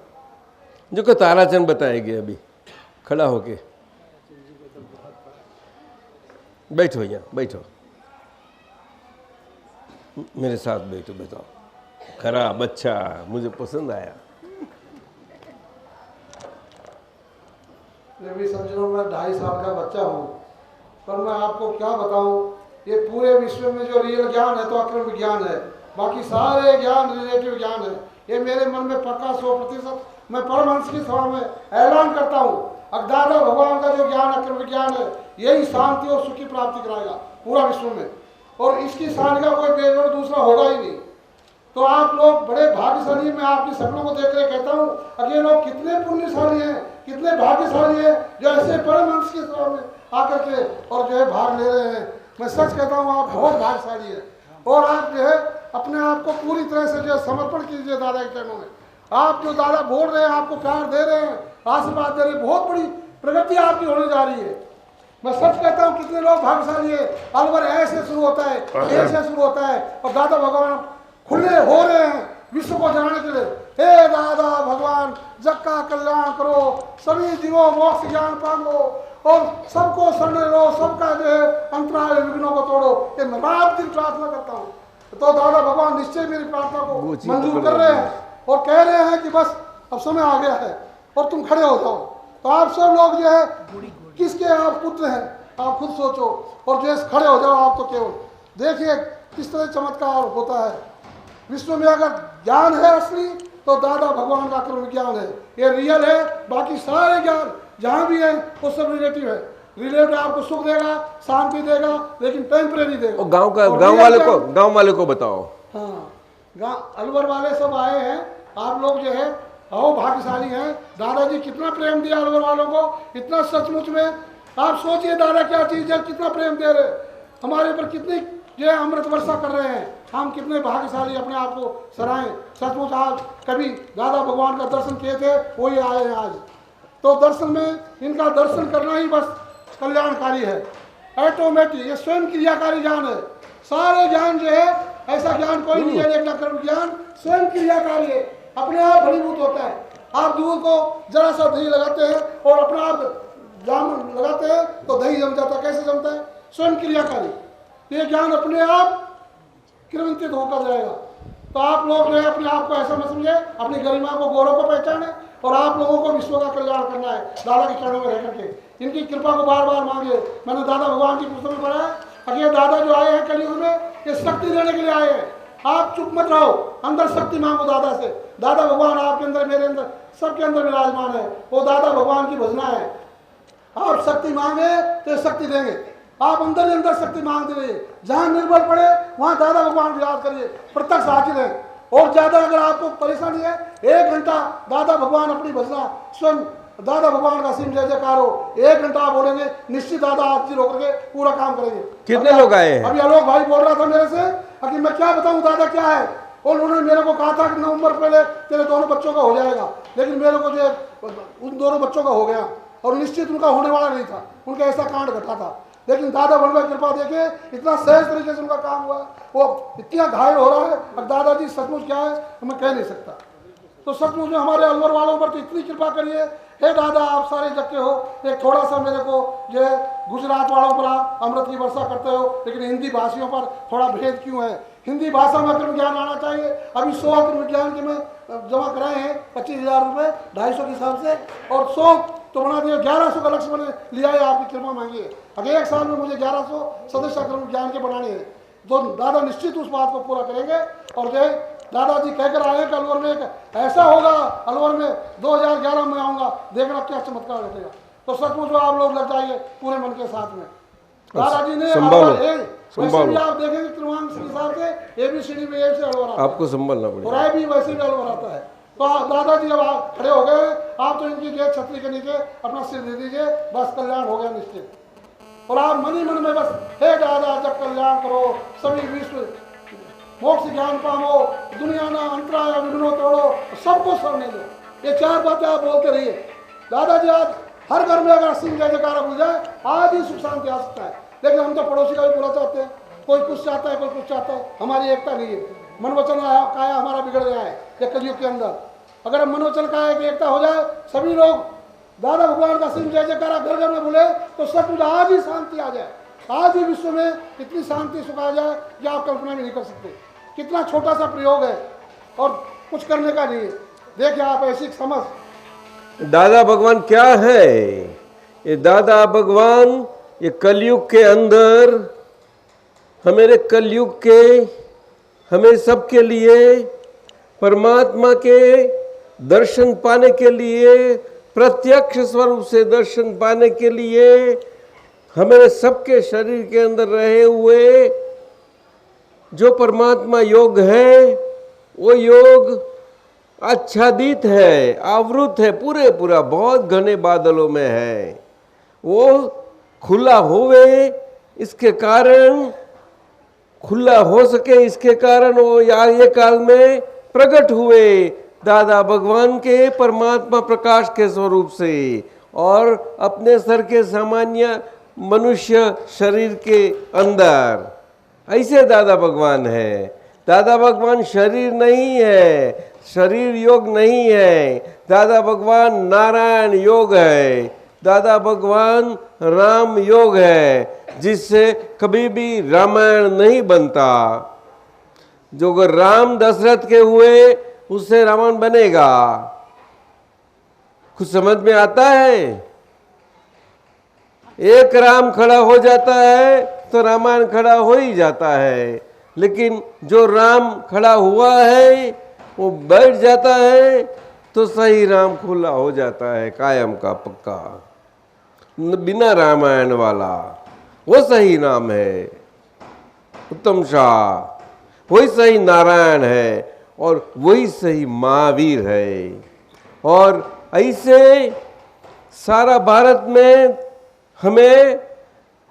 जो को ताराचंद बताएगी अभी खड़ा होके। बैठो यहाँ, बैठो मेरे साथ बैठो, बताओ। खराब, अच्छा, मुझे पसंद आया। मैं भी समझ लो मैं 2.5 साल का बच्चा हूँ, पर मैं आपको क्या बताऊँ, ये पूरे विश्व में जो रियल ज्ञान है तो अक्रम विज्ञान है, बाकी सारे ज्ञान रिलेटिव ज्ञान है। ये मेरे मन में पक्का 100% मैं परमहंस की सभा में ऐलान करता हूँ, अज्ञाता भगवान का जो ज्ञान अक्रम विज्ञान है यही शांति और सुख की प्राप्ति कराएगा पूरा विश्व में, और इसकी शांति का कोई बेजोड़ दूसरा होगा ही नहीं। तो आप लोग बड़े भाग्यशाली, मैं आपकी सपनों को देख कर कहता हूँ अगले लोग कितने पुण्यशाली हैं, कितने भाग्यशाली हैं जो ऐसे परमहंस की सभा में आकर के और जो है भाग ले रहे हैं। मैं सच कहता हूँ आप बहुत भाग्यशाली हैं, और आप जो है अपने आप को पूरी तरह से जो है समर्पण कीजिए दादा के चरणों में। आप जो दादा बोल रहे हैं, आपको प्यार दे रहे हैं, आशीर्वाद दे रहे हैं, बहुत बड़ी प्रगति आपकी होने जा रही है। मैं सच कहता हूँ कितने लोग भाग्यशाली है। अलवर ऐसे शुरू होता है, ऐसे शुरू होता है और दादा भगवान खुले हो रहे हैं विश्व को जगाने के लिए। हे दादा भगवान, जग का कल्याण करो, सभी जीवों मोक्ष ज्ञान पाओ और सबको शरण लो, सबका जो है अंतराल विघ्नों को तोड़ो। ये मैं रात दिन प्रार्थना करता हूँ। तो दादा भगवान निश्चय मेरी प्रार्थना को मंजूर कर रहे हैं और कह रहे हैं कि बस अब समय आ गया है और तुम खड़े हो जाओ। तो आप सब लोग जो है किसके आप पुत्र हैं आप खुद सोचो और जो है खड़े हो जाओ आप। तो केवल देखिए किस तरह चमत्कार होता है। विश्व में अगर ज्ञान है असली तो दादा भगवान का कर्म ज्ञान है, ये रियल है। बाकी सारे ज्ञान जहाँ भी है वो सब रिलेटिव है। रिलेटिव आपको सुख देगा, शांति देगा, लेकिन टेम्परेरी देगा। और गांव वाले को बताओ। हाँ, अलवर वाले सब आए हैं, आप लोग जो है आओ, भाग्यशाली हैं। दादाजी कितना प्रेम दिया अलवर वालों को, इतना सचमुच में आप सोचिए दादा क्या चीज़ है, कितना प्रेम दे रहे हमारे ऊपर, कितनी जो है अमृत वर्षा कर रहे हैं। हम कितने भाग्यशाली अपने आप को सराहें। सचमुच आज कभी दादा भगवान का दर्शन किए थे वही आए हैं आज। तो दर्शन में इनका दर्शन करना ही बस कल्याणकारी है, ऑटोमेटिक। ये स्वयं क्रियाकारी ज्ञान है। सारे ज्ञान जो है ऐसा ज्ञान कोई नहीं है, लेकिन कर्म ज्ञान स्वयं क्रियाकारी है, अपने आप फलीभूत होता है। आप दूध को जरा सा दही लगाते हैं और अपने आप जामुन लगाते हैं तो दही जम जाता है। कैसे जमता है? स्वयं क्रियाकारी। ये ज्ञान अपने आप क्रियान्वित होकर जाएगा। तो आप लोग जो है अपने आप को ऐसा मत समझे, अपनी गरिमा को, गौरव को पहचाने और आप लोगों को विश्व का कल्याण करना है दादा के चरणों में रह करके। इनकी कृपा को बार बार मांगे। मैंने दादा भगवान की पुस्तक में पढ़ा है, अगर दादा जो आए हैं कलयुग में ये शक्ति देने के लिए आए हैं। आप चुप मत रहो, अंदर शक्ति मांगो दादा से। दादा भगवान आपके अंदर, मेरे अंदर, सबके अंदर विराजमान है। वो दादा भगवान की भजना है। आप शक्ति मांगे तो शक्ति देंगे। आप अंदर ही अंदर शक्ति मांगते रहिए। जहाँ निर्बल पड़े वहाँ दादा भगवान विराज करिए, प्रत्यक्ष हाजिर है। और ज्यादा अगर आपको परेशानी है, 1 घंटा दादा भगवान अपनी भजना, स्वयं दादा भगवान का सिम जय जयकार हो, 1 घंटा आप बोलेंगे, निश्चित दादा हाजिर होकर के पूरा काम करेंगे। कितने लोग आए हैं? अभी आलोक भाई बोल रहा था मेरे से कि मैं क्या बताऊं दादा क्या है। और उन्होंने मेरे को कहा था कि नवंबर पहले तेरे दोनों बच्चों का हो जाएगा, लेकिन मेरे को जो उन दोनों बच्चों का हो गया और निश्चित उनका होने वाला नहीं था। उनका ऐसा कांड घटा था, लेकिन दादा भगवान कृपा देखे इतना सहज तरीके से उनका काम हुआ। वो इतना घायल हो रहा है, अब दादाजी सचमुच क्या है मैं कह नहीं सकता। तो सचमुच में हमारे अलवर वालों पर तो इतनी कृपा करिए। हे दादा आप सारे जग के हो, एक थोड़ा सा मेरे को जो है गुजरात वालों पर आप अमृत की वर्षा करते हो, लेकिन हिंदी भाषियों पर थोड़ा भेद क्यों है? हिंदी भाषा में कर्म ज्ञान आना चाहिए। अभी 100 कर्म ज्ञान के में जमा कराए हैं 25,000 रुपये 250 के हिसाब से, और 100 तो बना दिया। 1100 का लक्ष्य मैंने लिया है, आपकी कृपा मांगी है। अगर 1 साल में मुझे 1100 सदस्य कर्म ज्ञान के बनाने हैं तो दादा निश्चित उस बात को पूरा करेंगे। और जो दादाजी कहकर आए हैं कि अलवर में एक ऐसा होगा, अलवर में 2011 में आऊँगा, देखना क्या चमत्कार घटेगा। तो सचमुच आप लोग लग जाइए पूरे मन के साथ में। दादाजी ने वैसे भी आप देखेंगे क्रमांक के हिसाब से ABCD में A से अलवर आता है, आपको संभालना पड़ेगा, और I भी वैसे भी अलवर आता है। तो दादाजी अब आप खड़े हो गए, आप तो इनकी जो छतरी के नीचे अपना सिर दे दीजिए, बस कल्याण हो गया निश्चित। और आप मन ही मन में बस हे दादा जब कल्याण करो, सभी विश्व मोक्ष ज्ञान पाओ, दुनिया ना अंतराय विघ्नों तोड़ो, सबको शरण दो। ये 4 बातें आप बोलते रहिए। दादाजी आज हर घर में अगर सिंह जय जयकार हो जाए, आज ही सुख शांति आ सकता है। लेकिन हम तो पड़ोसी का भी बुरा चाहते हैं, कोई कुछ चाहता है, कोई कुछ चाहता है। हमारी एकता नहीं है। मन वचन काया हमारा बिगड़ गया है ये कलयुग के अंदर। अगर मन वचन काया की एकता हो जाए, सभी लोग दादा भगवान का सिंह जय जयकार घर घर में बोले, तो सब आज ही शांति आ जाए। आज ही विश्व में इतनी शांति सुख आ जाए कि आप कल्पना भी नहीं कर सकते। कितना छोटा सा प्रयोग है और कुछ करने का नहीं है। देखिए आप ऐसी समझ दादा भगवान क्या है? ये दादा भगवान ये कलयुग के अंदर हमारे कलयुग के हमें सबके लिए परमात्मा के दर्शन पाने के लिए, प्रत्यक्ष स्वरूप से दर्शन पाने के लिए हमारे सबके शरीर के अंदर रहे हुए जो परमात्मा योग है, वो योग आच्छादित है, आवृत है, पूरा बहुत घने बादलों में है। वो खुला होवे इसके कारण, खुला हो सके इसके कारण वो ये काल में प्रकट हुए दादा भगवान के परमात्मा प्रकाश के स्वरूप से, और अपने सर के सामान्य मनुष्य शरीर के अंदर ऐसे दादा भगवान है। दादा भगवान शरीर नहीं है, शरीर योग नहीं है। दादा भगवान नारायण योग है, दादा भगवान राम योग है, जिससे कभी भी रामायण नहीं बनता। जो अगर राम दशरथ के हुए उससे रामायण बनेगा। कुछ समझ में आता है? एक राम खड़ा हो जाता है तो रामायण खड़ा हो ही जाता है, लेकिन जो राम खड़ा हुआ है वो बैठ जाता है तो सही राम खुला हो जाता है, कायम का पक्का, बिना रामायण वाला। वो सही नाम है उत्तम शाह, वही सही नारायण है और वही सही महावीर है। और ऐसे सारा भारत में हमें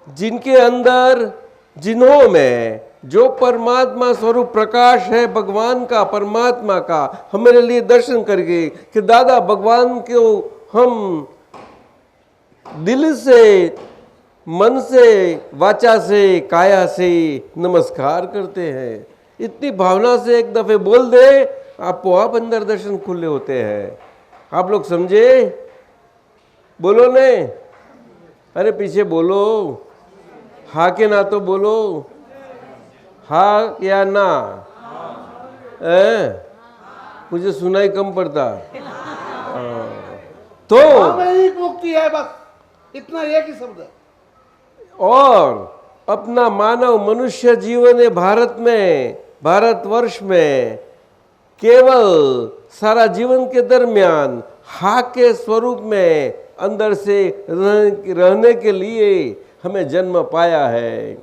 जिनके अंदर, जिन्हों में जो परमात्मा स्वरूप प्रकाश है भगवान का, परमात्मा का, हमारे लिए दर्शन करके कि दादा भगवान को हम दिल से, मन से, वाचा से, काया से नमस्कार करते हैं। इतनी भावना से एक दफे बोल दे, आपको आप अंदर दर्शन खुले होते हैं। आप लोग समझे? बोलो ने, अरे पीछे बोलो, हाँ के ना तो बोलो, हाँ या ना? मुझे सुनाई कम पड़ता। तो एक मुक्ति है, बस इतना एक ही शब्द है। और अपना मानव मनुष्य जीवन है भारत में, भारतवर्ष में केवल सारा जीवन के दरमियान हा के स्वरूप में अंदर से रहने के लिए हमें जन्म पाया है।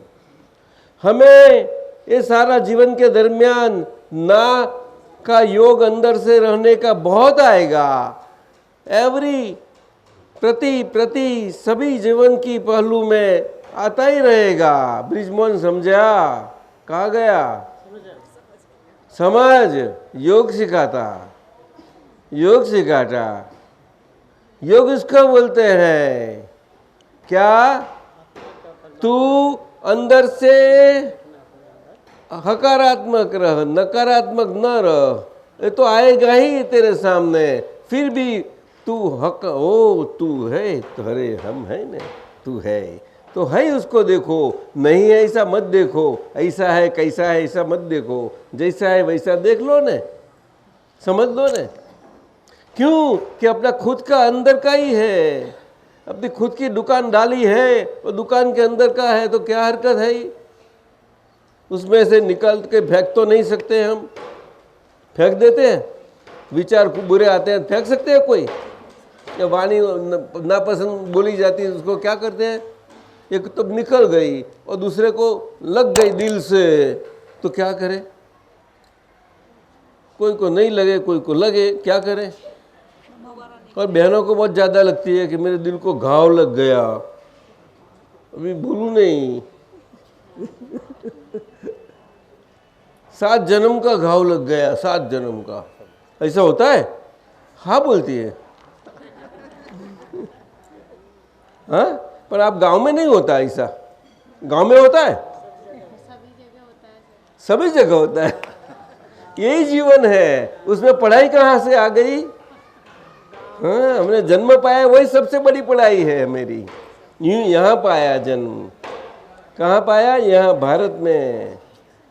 हमें ये सारा जीवन के दरमियान ना का योग अंदर से रहने का बहुत आएगा। एवरी प्रति सभी जीवन की पहलू में आता ही रहेगा। ब्रिजमोहन समझा? कहाँ गया? समझ, योग सिखाता, योग सिखाता। योग इसको बोलते हैं क्या? तू अंदर से हकारात्मक रह, नकारात्मक न रह। ये तो आएगा ही तेरे सामने, फिर भी तू हक ओ, तू है तो, अरे हम है ना, तू है तो है, उसको देखो। नहीं है ऐसा मत देखो, ऐसा है कैसा है ऐसा मत देखो, जैसा है वैसा देख लो ने, समझ लो ने। क्यों? कि अपना खुद का अंदर का ही है, अपनी खुद की दुकान डाली है, वो दुकान के अंदर का है, तो क्या हरकत है? उसमें से निकाल के फेंक तो नहीं सकते हम, फेंक देते हैं। विचार बुरे आते हैं, फेंक सकते हैं कोई? या वाणी नापसंद बोली जाती है, उसको क्या करते हैं? एक तो निकल गई और दूसरे को लग गई दिल से, तो क्या करे? कोई को नहीं लगे, कोई को लगे, क्या करे? और बहनों को बहुत ज़्यादा लगती है कि मेरे दिल को घाव लग गया, अभी भूलूं नहीं। 7 जन्म का घाव लग गया, 7 जन्म का। ऐसा होता है? हाँ बोलती है। हाँ, पर आप गांव में नहीं होता ऐसा? गांव में होता है? सभी जगह होता है। यही जीवन है, उसमें पढ़ाई कहाँ से आ गई? हाँ, हमने जन्म पाया, वही सबसे बड़ी पढ़ाई है मेरी। यूं यहाँ पाया जन्म। कहाँ पाया? यहाँ भारत में।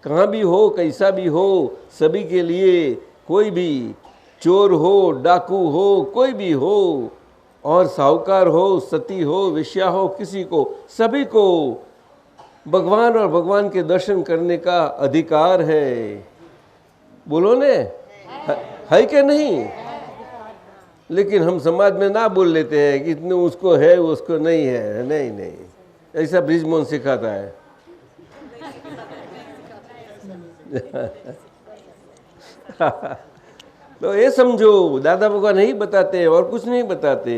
कहाँ भी हो, कैसा भी हो, सभी के लिए, कोई भी चोर हो, डाकू हो, कोई भी हो, और साहूकार हो, सती हो, वेश्या हो, किसी को, सभी को भगवान और भगवान के दर्शन करने का अधिकार है। बोलो ने, है कि नहीं? लेकिन हम समाज में ना बोल लेते हैं कि इतने उसको है, उसको नहीं है। नहीं नहीं, ऐसा ब्रिजमोहन सिखाता है। तो ये समझो, दादा भगवान नहीं बताते और कुछ नहीं बताते।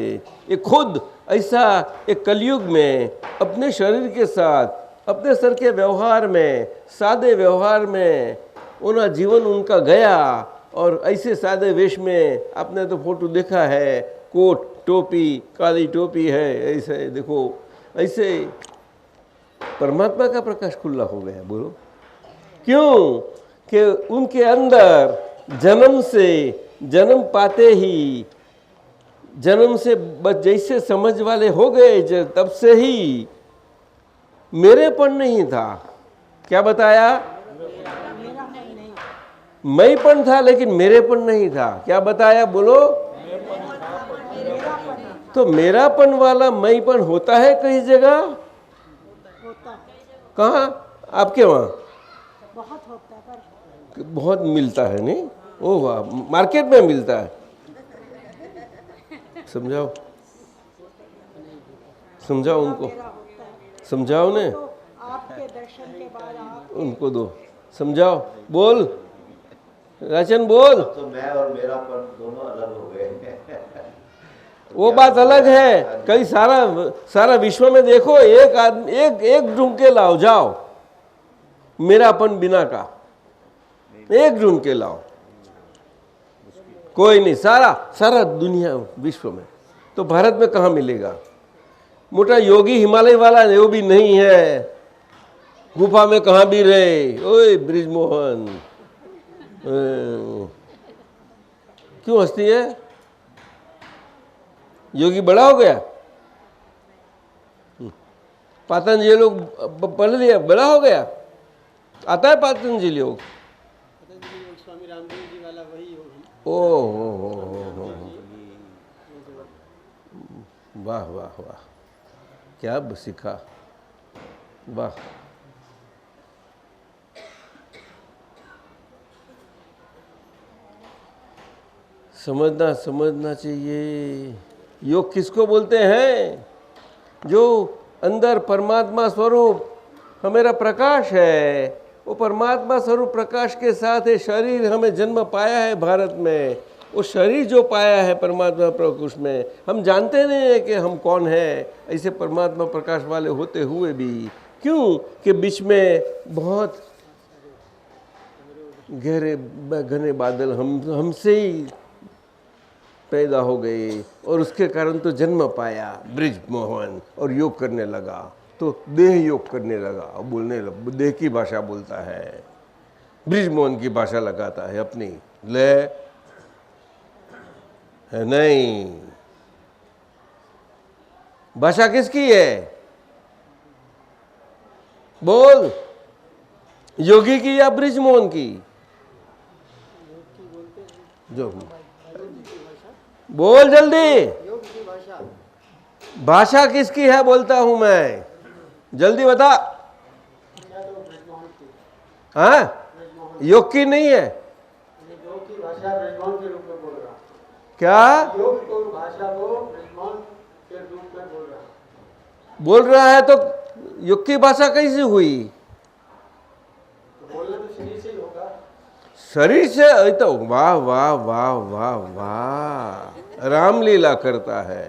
ये खुद ऐसा एक कलयुग में अपने शरीर के साथ, अपने सर के व्यवहार में, सादे व्यवहार में उनका जीवन उनका गया। और ऐसे सादे वेश में आपने तो फोटो देखा है, कोट टोपी, काली टोपी है, ऐसे देखो, ऐसे परमात्मा का प्रकाश खुला हो गया। बोलो क्यों? कि उनके अंदर जन्म पाते ही जन्म से बस जैसे समझ वाले हो गए तब से ही मेरेपन नहीं था। क्या बताया? मैंपन था लेकिन मेरेपन नहीं था। क्या बताया? बोलो। तो मेरापन वाला मैंपन होता है कई जगह? कहाँ? आपके वहाँ बहुत होता है पर बहुत मिलता है नहीं? ओ वाह, मार्केट में मिलता है। समझाओ समझाओ उनको, समझाओ ने, तो आपके दर्शन के बाद आप उनको दो, समझाओ। बोल राजन, बोल। तो मैं और मेरापन दोनों अलग हो गए। वो बात अलग है। कई सारा विश्व में देखो, एक आदमी एक ढूंढ के लाओ, जाओ मेरापन बिना का, एक ढूंढ के लाओ, कोई नहीं। सारा दुनिया विश्व में, तो भारत में कहाँ मिलेगा? मोटा योगी हिमालय वाला वो भी नहीं है, गुफा में कहाँ भी रहे। ओए ब्रिजमोहन, क्यों हंसती है? योगी बड़ा हो गया? पतंजलि लोग पढ़ लिया, बड़ा हो गया? आता है पतंजलि योग? स्वामी रामदेव जी वाला वही होगी। ओ वाह वाह वाह, क्या सीखा, वाह। समझना चाहिए। योग किसको बोलते हैं? जो अंदर परमात्मा स्वरूप हमारा प्रकाश है, वो परमात्मा स्वरूप प्रकाश के साथ ये शरीर हमें जन्म पाया है भारत में। वो शरीर जो पाया है परमात्मा प्रकाश में, हम जानते नहीं है कि हम कौन है, ऐसे परमात्मा प्रकाश वाले होते हुए भी क्यों कि बीच में बहुत गहरे घने बादल हमसे ही पैदा हो गए, और उसके कारण तो जन्म पाया ब्रिजमोहन, और योग करने लगा, तो देह योग करने लगा, बोलने लगा, देह की भाषा बोलता है, ब्रिजमोहन की भाषा लगाता है अपनी, ले है नहीं। भाषा किसकी है? बोल, योगी की या ब्रिजमोहन की? जो बोल जल्दी, भाषा किसकी है बोलता हूं मैं, जल्दी बता। हाँ, योग की नहीं है योग की भाषा ब्रिजमोहन के रूप में बोल रहा हूं। क्या? योग को भाषा को ब्रिजमोहन के रूप में बोल रहा हूं। बोल रहा है तो योग की भाषा कैसी हुई? तो बोलना तो शरीर से ही होगा। शरीर से तो वाह वाह वाह वाह वाह, रामलीला करता है,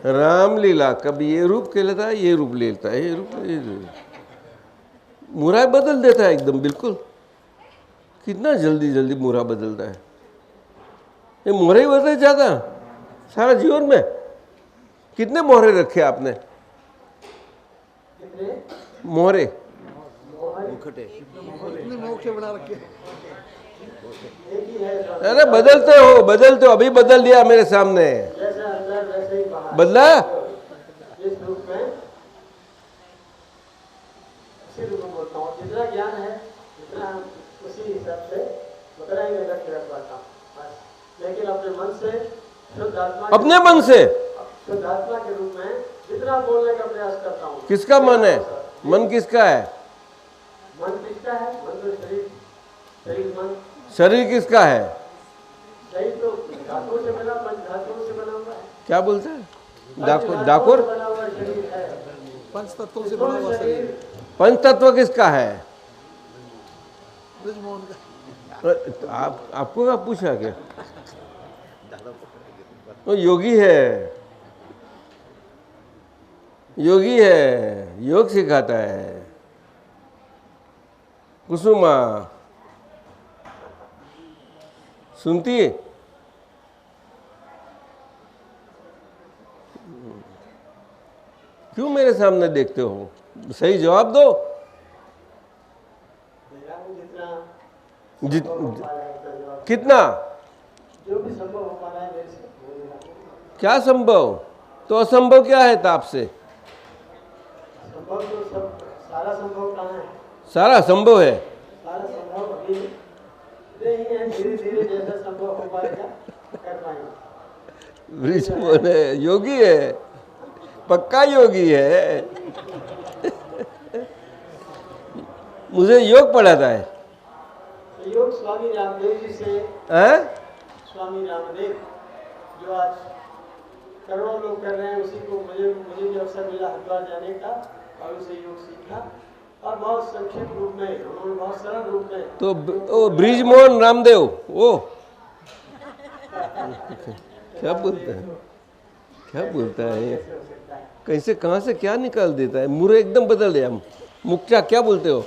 रामलीला। कभी ये रूप के लेता है, ये रूप लेता है, ये रूप मुरा बदल देता है एकदम, बिल्कुल। कितना जल्दी जल्दी मुरा बदलता है, ये मोहरे ही बदल जाता सारा जीवन में। कितने मोहरे रखे आपने? मोहरे अरे बदलते हो, अभी बदल दिया मेरे सामने। जैसे अंदर वैसे ही बाहर। बदला? इस रूप में इसी रूप में बोलता हूँ। जितना ज्ञान है जितना उसी हिसाब से उतना ही मैं रख पाता हूँ बस। लेकिन अपने मन से शुद्ध आत्मा, अपने मन से शुद्ध आत्मा के रूप में जितना बोलने का प्रयास करता हूँ। किसका मन है? मन किसका है? मन किसका है? मन तो शरीर मन। शरीर किसका है? शरीर तो धातुओं से बना, पंच धातुओं से बना हुआ है। क्या बोलते हैं? डाकुर बना हुआ शरीर है, पंच तत्वों से बना हुआ शरीर। पंच तत्व किसका है? ब्रिजमोहन का। आपको क्या पूछा क्या? वो योगी है, योगी है, योग सिखाता है। कुसुमा सुनती है? क्यों मेरे सामने देखते हो? सही जवाब दो। जितना जित संभव हो पा रहा है उसका जवाब। कितना जो भी संभव हो पा रहा है मेरे से वो देना। क्या संभव? तो असंभव क्या है ताप से? संभव तो सब सारा संभव कहाँ है? सारा संभव है। सारा संभव अभी नहीं है, धीरे धीरे जैसा संभव हो पाएगा कर पाएंगे। ब्रिज मोहन है, योगी है, पक्का योगी है। मुझे योग पढ़ाता है। तो योग स्वामी रामदेव जी से, हैं? स्वामी रामदेव जो आज करोड़ों लोग कर रहे हैं, उसी को मुझे भी अवसर मिला हरिद्वार जाने का और उसे योग सीखा और बहुत संक्षिप्त रूप में उन्होंने बहुत सरल रूप में। तो ओ ब्रिज मोहन रामदेव वो क्या बोलता है, क्या बोलता है, कैसे कहाँ से क्या निकाल देता है, मुरे एकदम बदल दिया। मुखटा क्या बोलते हो?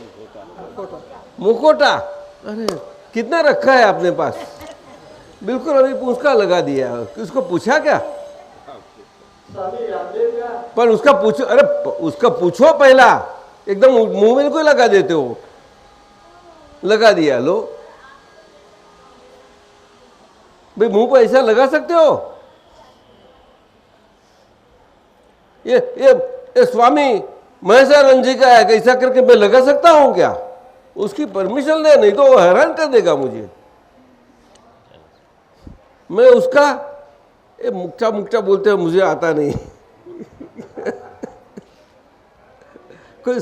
मुखोटा। अरे कितना रखा है आपने पास? बिल्कुल अभी उसका लगा दिया। उसको पूछा क्या? स्वामी रामदेव का पर उसका पूछो, अरे उसका पूछो पहला। एकदम मुंह में कोई लगा देते हो? लगा दिया। लो भाई, मुंह पर ऐसा लगा सकते हो? ये स्वामी महेशानंद जी का है, कैसा करके मैं लगा सकता हूं क्या? उसकी परमिशन ले, नहीं तो वो हैरान कर देगा मुझे। मैं उसका ये मुक्ता मुक्ता बोलते हैं, मुझे आता नहीं। कोई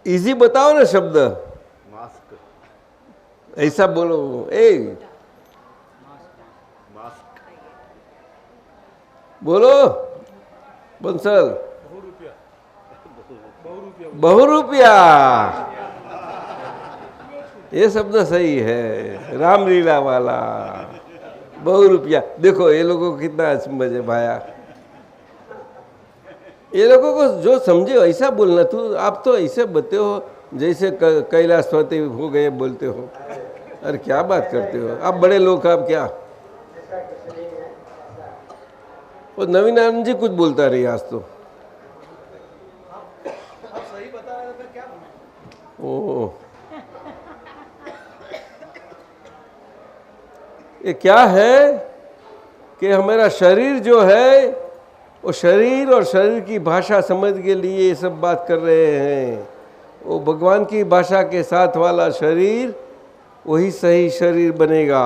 इजी बताओ ना शब्द। मास्क, ऐसा बोलो। ए बोलो बंसल। बहुरूपिया, ये शब्द सही है। रामलीला वाला बहुरूपिया। देखो ये लोगों को कितना समझ है भाया। ये लोगों को जो समझे ऐसा बोलना। तू आप तो ऐसे बोलते हो जैसे कैलाशपति हो गए बोलते हो। अरे क्या बात करते हो आप, बड़े लोग। आप क्या वो नवीन आनंद जी कुछ बोलता रही आज तो। सही बता रहे थे क्या? ओ ये क्या है कि हमारा शरीर जो है वो शरीर और शरीर की भाषा समझ के लिए ये सब बात कर रहे हैं। वो भगवान की भाषा के साथ वाला शरीर वही सही शरीर बनेगा,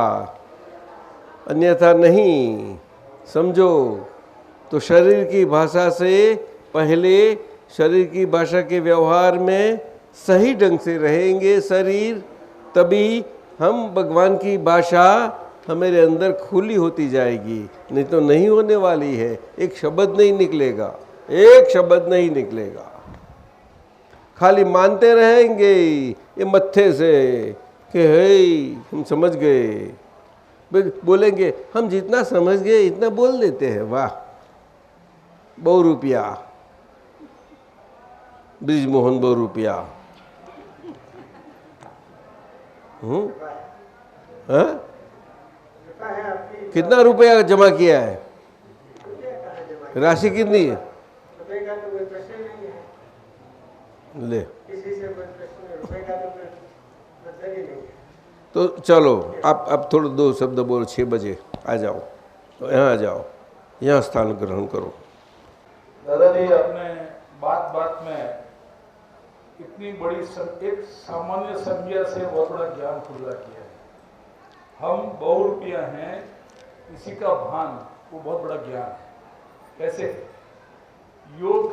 अन्यथा नहीं। समझो तो शरीर की भाषा से पहले शरीर की भाषा के व्यवहार में सही ढंग से रहेंगे शरीर, तभी हम भगवान की भाषा हमारे अंदर खुली होती जाएगी। नहीं तो नहीं होने वाली है। एक शब्द नहीं निकलेगा, एक शब्द नहीं निकलेगा। खाली मानते रहेंगे ये मत्थे से कि हे हम समझ गए। बोलेंगे हम जितना समझ गए इतना बोल देते हैं। वाह, बहुरूपिया, ब्रिजमोहन बहुरूपिया। हाँ? कितना रुपया जमा किया है? राशि कितनी है? रुपए का तो कोई प्रश्न नहीं है। ले किसी से कोई प्रश्न नहीं, रुपए का तो कोई मतलब ही नहीं है। तो चलो आप थोड़ा दो शब्द बोलो। 6 बजे आ जाओ, तो यहाँ आ जाओ, यहाँ स्थान ग्रहण करो। दादाजी आपने बात बात में इतनी बड़ी एक सामान्य संज्ञा से बहुत बड़ा ज्ञान खुला किया है। हम बहुरूपिया हैं, इसी का भान वो बहुत बड़ा ज्ञान है। कैसे? योग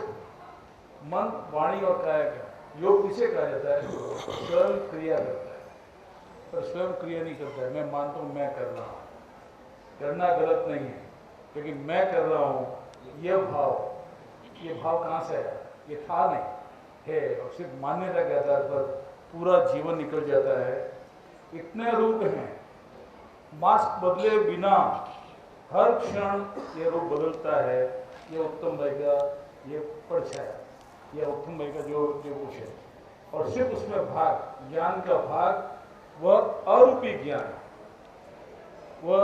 मन, वाणी और काया का योग किसे कहा जाता है? स्वयं क्रिया करता है, पर स्वयं क्रिया नहीं करता है। मैं मानता हूँ मैं कर रहा हूँ, करना गलत नहीं है, लेकिन मैं कर रहा हूँ ये भाव कहाँ से आया? ये था नहीं है, और सिर्फ मान्यता के आधार पर पूरा जीवन निकल जाता है। इतने रूप हैं, मास्क बदले बिना हर क्षण ये रूप बदलता है। ये उत्तम भाई का ये परछाया, ये उत्तम भाई का जो कुछ है, और सिर्फ उसमें भाग, ज्ञान का भाग, वह अरूपी ज्ञान, वह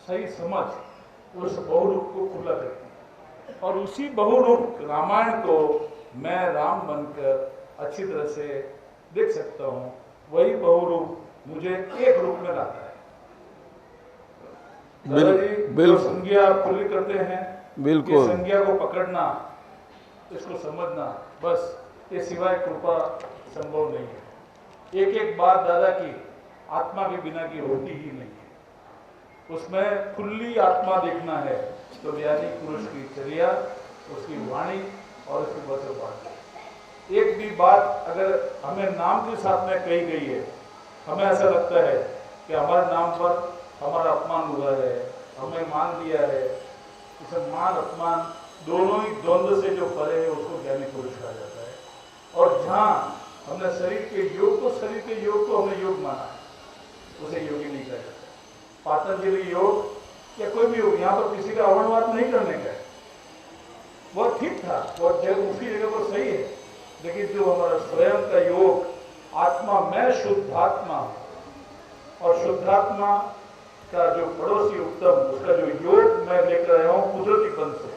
सही समझ उस बहुरूप को खुला करती है। और उसी बहुरूप रामायण को मैं राम बनकर अच्छी तरह से देख सकता हूँ, वही बहुरूप मुझे एक रूप में लाता है। दादाजी जो बिल्कुल। संज्ञा खुली करते हैं, बिल्कुल। ये संज्ञा को पकड़ना, इसको समझना, बस ये सिवाय कृपा संभव नहीं है। एक एक बात दादा की आत्मा के बिना की होती ही नहीं है। उसमें खुली आत्मा देखना है तो ज्ञानी पुरुष की चर्या, उसकी वाणी और उसकी वचन बात। एक भी बात अगर हमें नाम के साथ में कही गई है, हमें ऐसा लगता है कि हमारे नाम पर हमारा अपमान हुआ है, हमें मान दिया है। इसे मान अपमान दोनों ही द्वंद्व से जो परे है उसको ज्ञानी पुरुष कहा जाता है। और जहाँ हमने शरीर के योग को हमने योग माना है, उसे योगी नहीं कहा जाता। पातंजलि योग या कोई भी योग, यहाँ पर किसी का अवर्णवाद नहीं करने का है, वो ठीक था, वो उसी जगह पर सही है। लेकिन जो हमारा स्वयं का योग, आत्मा मैं शुद्धात्मा हूँ, और शुद्धात्मा का जो पड़ोसी उत्तम, उसका जो योग मैं लेकर आया हूँ कुदरतीपन से,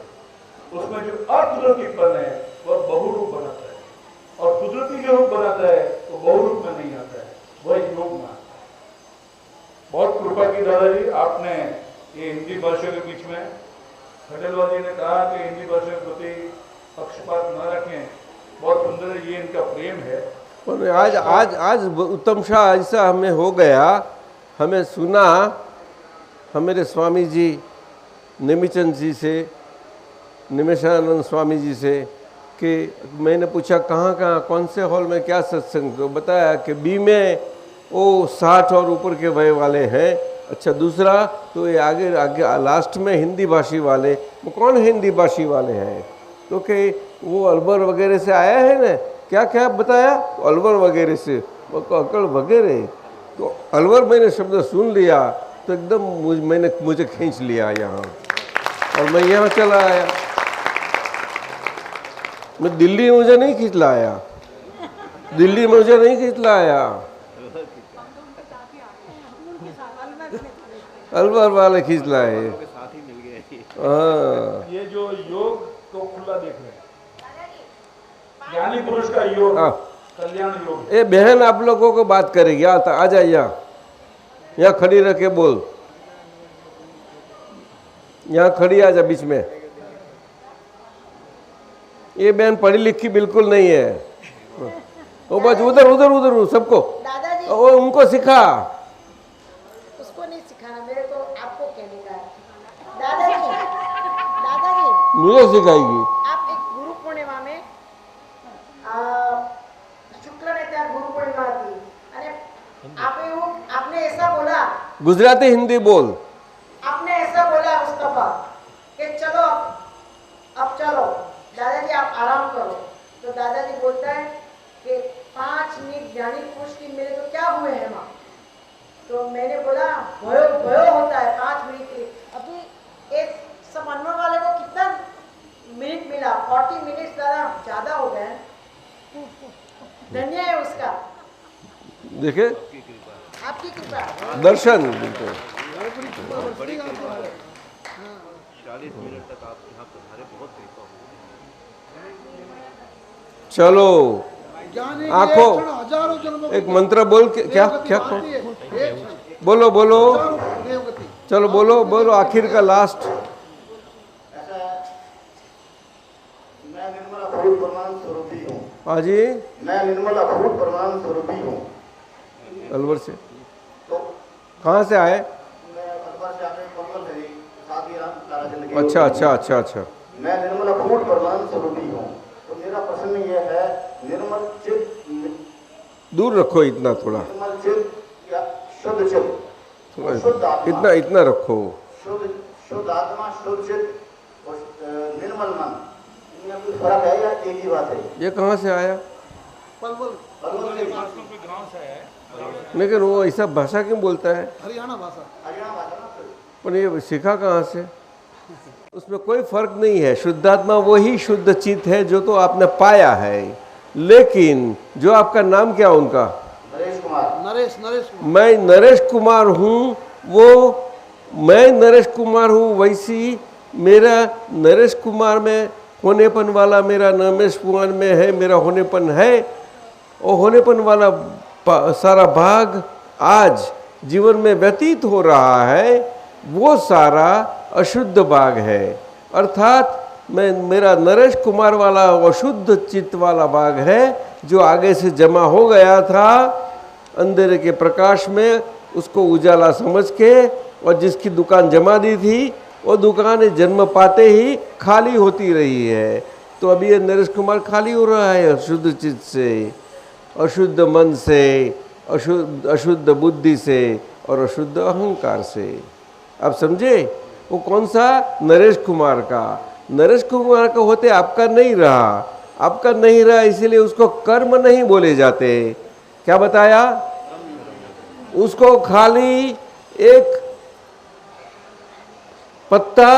उसमें जो अकुदरतीपन है वह बहुरूप बनाता है, और कुदरती जो रूप बनाता है वो बहुरूप में नहीं आता है, वह योग में आता है। बहुत कृपा की दादाजी, आपने ये हिंदी भाषा के बीच में खंडेलवाल जी ने कहा कि हिंदी भाषा के प्रति पक्षपात न रखें, बहुत सुंदर है, ये इनका प्रेम है। पर आज उत्तम शाह ऐसा हमें हो गया, हमें सुना हमारे स्वामी जी निमिचंद जी से, निमेशानंद स्वामी जी से, कि मैंने पूछा कहाँ कौन से हॉल में क्या सत्संग, तो बताया कि बी में वो 60 और ऊपर के वय वाले हैं। अच्छा, दूसरा तो ये आगे लास्ट में हिंदी भाषी वाले, वो कौन हिंदी भाषी वाले हैं? तो कि वो अलवर वगैरह से आया है ना, क्या क्या बताया, तो अलवर वगैरह से, वो अकड़ वगैरह, तो अलवर मैंने शब्द सुन लिया तो एकदम मुझे खींच लिया यहाँ, और मैं यहाँ चला आया। मैं दिल्ली मुझे नहीं खींच लाया, दिल्ली मुझे नहीं खींच लाया, अलवर वाले खींच लाए। हाँ, ये जो योग को खुला देख रहे हैं, ज्ञानी पुरुष का योग, कल्याण योग। ए बहन आप लोगों को बात करेगी, आ जा यहाँ खड़ी रह के बोल, यहाँ खड़ी आ जा बीच में। ये बहन पढ़ी लिखी बिल्कुल नहीं है, वो बस उधर उधर उधर सबको, दादाजी वो उनको सिखा, उसको नहीं सिखाना, मेरे को आपको कहने का है। दादाजी दादाजी मुझे सिखाएगी। आप एक गुरु पूर्णिमा में शुक्ल ने ત્યાં ગુરુ પૂર્ણિમા હતી અને आपने ऐसा बोला, गुजराती हिंदी बोल। आपने ऐसा बोला मुस्तफा कि चलो अब चलो दादाजी आप आराम करो, तो दादाजी बोलता है कि 5 मिनट ज्ञानी पुरुष की मेरे तो क्या हुए हैं माँ, तो मैंने बोला भयो होता है 5 मिनट के। अभी एक सब अनवर वाले को कितना मिनट मिला, 40 मिनट ज्यादा हो गए, धन्य है उसका, देखे आपकी कृपा, दर्शन बिल्कुल। 40 मिनट तक आप यहाँ पधारे, बहुत कृपा हो। चलो ज्ञानी आंखों, एक क्षण हजारों जन्मों एक मंत्र बोल के क्या क्या देवगति मारती है, एक क्षण बोलो बोलो, हजारों देवगति। चलो बोलो बोलो, आखिर का लास्ट। ऐसा मैं निर्मल अखूट प्रमाण स्वरूपी हूँ, हाँ जी, मैं निर्मल अखूट प्रमाण स्वरूपी हूँ। अलवर से तो कहाँ से आए? मैं अखबार से आके कमल है, साथ ही राम ताराचंद के। अच्छा अच्छा अच्छा अच्छा, मैं निर्मल अखूट प्रमाण स्वरूपी हूँ। तो मेरा प्रश्न ये है, निर्मल चित्त, दूर रखो इतना, थोड़ा निर्मल चित्त या शुद्ध चित्त, थोड़ा शुद्ध आत्मा, इतना रखो। शुद्ध आत्मा, शुद्ध चित्त और निर्मल मन, इनमें कुछ फर्क है या एक ही बात है? ये कहाँ से आया? पलवल गांव से है, लेकिन वो ऐसा भाषा क्यों बोलता है? हरियाणा भाषा। हरियाणा भाषा ना। पर ये सीखा कहाँ से? उसमें कोई फर्क नहीं है, शुद्धात्मा वही शुद्ध चित्त है जो तो आपने पाया है। लेकिन जो आपका नाम क्या उनका? नरेश कुमार। नरेश कुमार। मैं नरेश कुमार हूँ, वो मैं नरेश कुमार हूँ, वैसी मेरा नरेश कुमार में होनेपन वाला मेरा नरेश कुमार में है, मेरा होनेपन है। और होनेपन वाला सारा भाग आज जीवन में व्यतीत हो रहा है, वो सारा अशुद्ध भाग है। अर्थात मेरा नरेश कुमार वाला अशुद्ध चित्त वाला भाग है, जो आगे से जमा हो गया था अंधेरे के प्रकाश में, उसको उजाला समझ के, और जिसकी दुकान जमा दी थी वो दुकान जन्म पाते ही खाली होती रही है। तो अभी ये नरेश कुमार खाली हो रहा है अशुद्ध चित्त से, अशुद्ध मन से, अशुद्ध बुद्धि से और अशुद्ध अहंकार से। आप समझे? वो कौन सा? नरेश कुमार का। नरेश कुमार का होते आपका नहीं रहा, आपका नहीं रहा, इसीलिए उसको कर्म नहीं बोले जाते। क्या बताया? उसको खाली एक पत्ता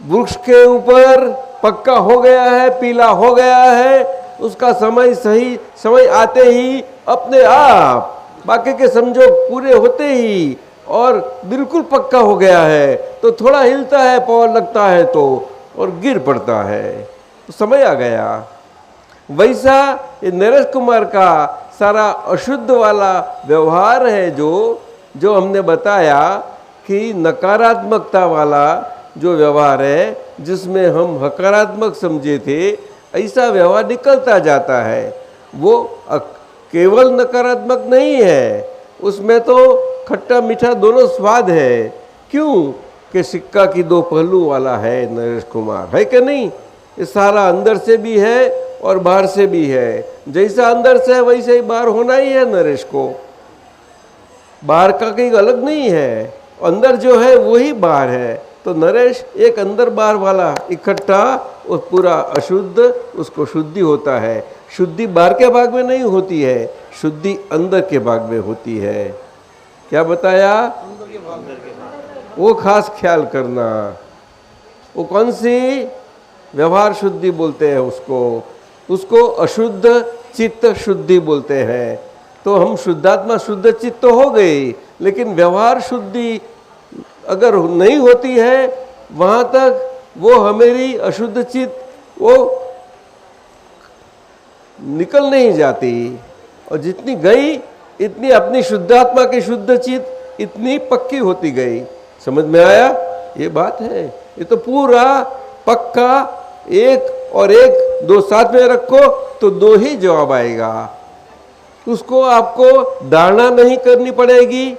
वृक्ष के ऊपर पक्का हो गया है, पीला हो गया है, उसका समय सही समय आते ही अपने आप बाकी के समझो पूरे होते ही और बिल्कुल पक्का हो गया है, तो थोड़ा हिलता है, पावर लगता है तो, और गिर पड़ता है, तो समय आ गया। वैसा ये नरेश कुमार का सारा अशुद्ध वाला व्यवहार है, जो हमने बताया कि नकारात्मकता वाला जो व्यवहार है, जिसमें हम हकारात्मक समझे थे, ऐसा व्यवहार निकलता जाता है। वो केवल नकारात्मक नहीं है, उसमें तो खट्टा मीठा दोनों स्वाद है। क्यों? कि सिक्का की दो पहलू वाला है नरेश कुमार, है कि नहीं? ये सारा अंदर से भी है और बाहर से भी है। जैसा अंदर से है वैसे ही बाहर होना ही है नरेश को, बाहर का कहीं अलग नहीं है, अंदर जो है वही बाहर है। तो नरेश एक अंदर बाहर वाला इकट्ठा, वो पूरा अशुद्ध, उसको शुद्धि होता है। शुद्धि बाहर के भाग में नहीं होती है, शुद्धि अंदर के भाग में होती है। क्या बताया? वो खास ख्याल करना। वो कौन सी? व्यवहार शुद्धि बोलते हैं उसको अशुद्ध चित्त शुद्धि बोलते हैं। तो हम शुद्धात्मा शुद्ध चित्त तो हो गए, लेकिन व्यवहार शुद्धि अगर नहीं होती है, वहाँ तक वो हमारी अशुद्ध चित्त वो निकल नहीं जाती, और जितनी गई इतनी अपनी शुद्धात्मा की शुद्ध चित्त इतनी पक्की होती गई। समझ में आया? ये बात है। ये तो पूरा पक्का, एक और एक दो साथ में रखो तो दो ही जवाब आएगा। उसको आपको धारणा नहीं करनी पड़ेगी,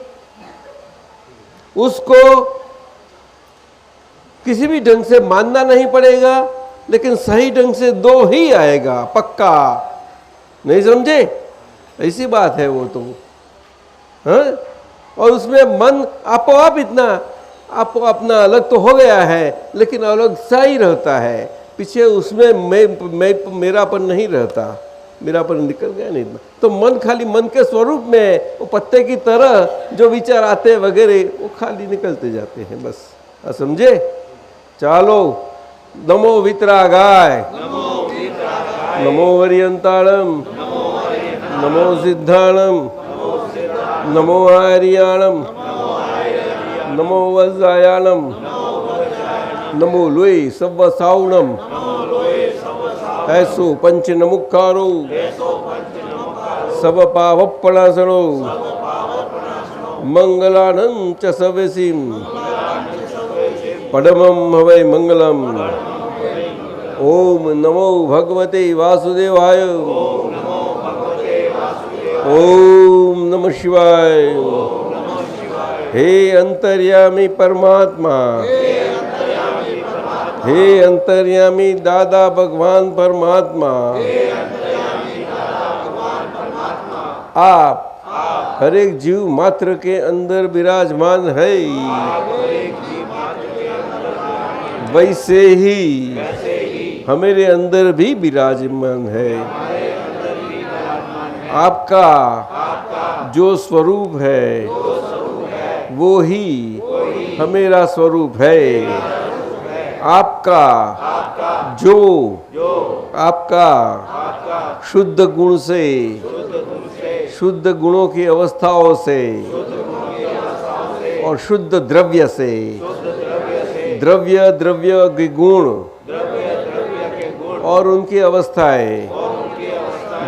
उसको किसी भी ढंग से मानना नहीं पड़ेगा, लेकिन सही ढंग से दो ही आएगा, पक्का। नहीं समझे? ऐसी बात है वो तो। हाँ? और उसमें मन आपो आप इतना आपको अपना अलग तो हो गया है, लेकिन अलग सा ही रहता है। पीछे उसमें मैं मेरापन नहीं रहता, मेरापन निकल गया नहीं। तो मन खाली मन के स्वरूप में वो पत्ते की तरह जो विचार आते वगैरह वो खाली निकलते जाते हैं, बस। समझे? चालो, नमो वितरागाय, नमो वरियंताणम, नमो सिद्धाणम, नमो आर्याणम, नमो वज्रायाणम, नमो लोई सव्व सावणम, ऐसो पंच नमुक्कारो सब पावप्पणासनो मंगलानं च सवेसिम पडमं हवै मंगलम। ओम नमो भगवते वासुदेवाय, ओम नमः शिवाय। हे अंतर्यामी परमात्मा, हे अंतर्यामी दादा भगवान परमात्मा, आप हर एक जीव मात्र के अंदर विराजमान है, वैसे ही हमारे अंदर भी विराजमान है। आपका जो स्वरूप है वो ही हमारा स्वरूप है। आपका जो आपका शुद्ध गुण से, शुद्ध गुणों की अवस्थाओं से और शुद्ध द्रव्य से, द्रव्य के गुण और उनकी अवस्थाएं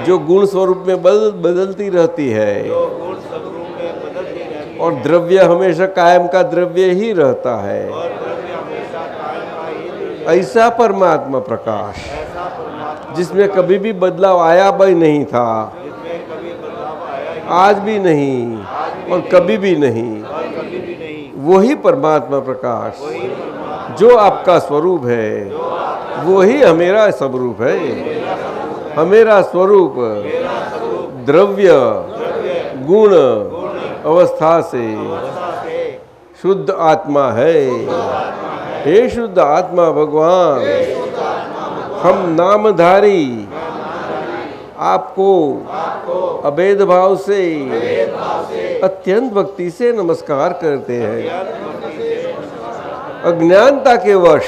जो गुण स्वरूप में बदलती रहती है और द्रव्य हमेशा कायम का द्रव्य ही रहता है। ऐसा परमात्मा प्रकाश जिसमें कभी भी बदलाव आया भी नहीं था, आज भी नहीं और कभी भी नहीं, वही परमात्मा प्रकाश जो आपका स्वरूप है, वही हमेरा स्वरूप है। हमेरा स्वरूप द्रव्य गुण अवस्था से शुद्ध आत्मा है। हे शुद्ध आत्मा भगवान, हम नामधारी आपको अभेद भाव से अत्यंत भक्ति से नमस्कार करते हैं। अज्ञानता के वश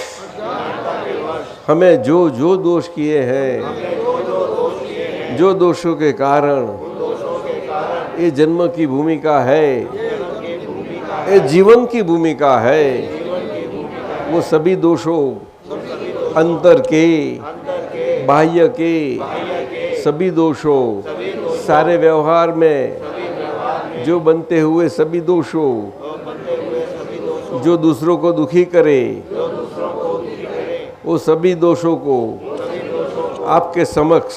हमें जो जो दोष किए हैं, जो दोषों के कारण ये जन्म की भूमिका है, ये जीवन की भूमिका है, वो सभी दोषों अंतर के बाह्य के सभी दोषों, सारे व्यवहार में जो बनते हुए सभी दोषों, जो दूसरों को दुखी करे, वो सभी दोषों को आपके समक्ष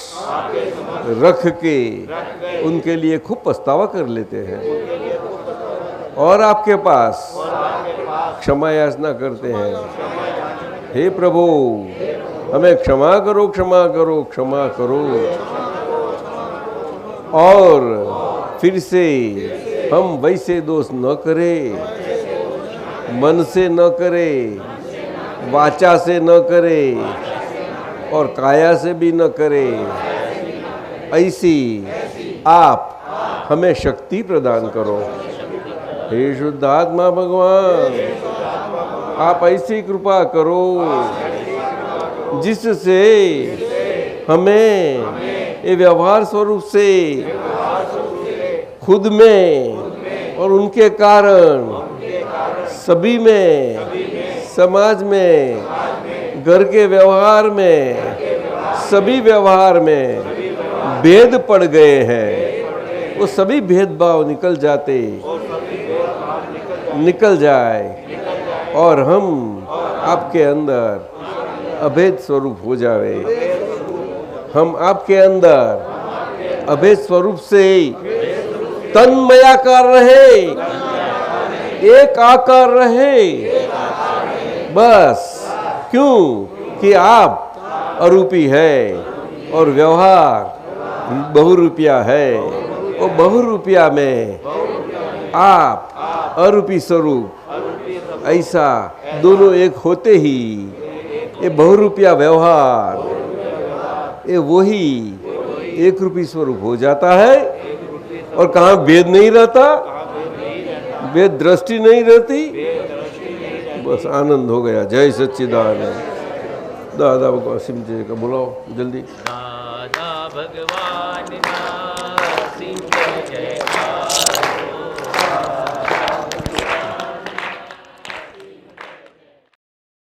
रख के उनके लिए खूब पछतावा कर लेते हैं और आपके पास क्षमा याचना करते हैं। हे प्रभु, हमें क्षमा करो, क्षमा करो, क्षमा करो। और फिर से हम वैसे दोष न करें, मन से न करें, वाचा से न करें और काया से भी न करें। ऐसी आप हमें शक्ति प्रदान करो। हे शुद्ध आत्मा भगवान, आप ऐसी कृपा करो जिससे हमें ये व्यवहार स्वरूप से खुद में और उनके कारण सभी में, समाज में, घर के व्यवहार में, सभी व्यवहार में भेद पड़ गए हैं, वो सभी भेदभाव निकल जाए और हम आपके अंदर अभेद स्वरूप हो जावे। हम आपके अंदर अभेद स्वरूप से तन्मयाकार रहे, एक आकार रहे। बस क्यों कि आप अरूपी है और व्यवहार बहुरूपिया है। और बहुरूपिया में आप अरूपी स्वरूप, ऐसा दोनों एक होते ही ये बहुरूपिया व्यवहार, ये वही एक रूपी स्वरूप हो जाता है। और कहाँ भेद नहीं रहता, भेद दृष्टि नहीं रहती, बस आनंद हो गया। जय सच्चिदानंद। दादा भगवान सिंह जी का बुलाओ जल्दी। दादा भगवान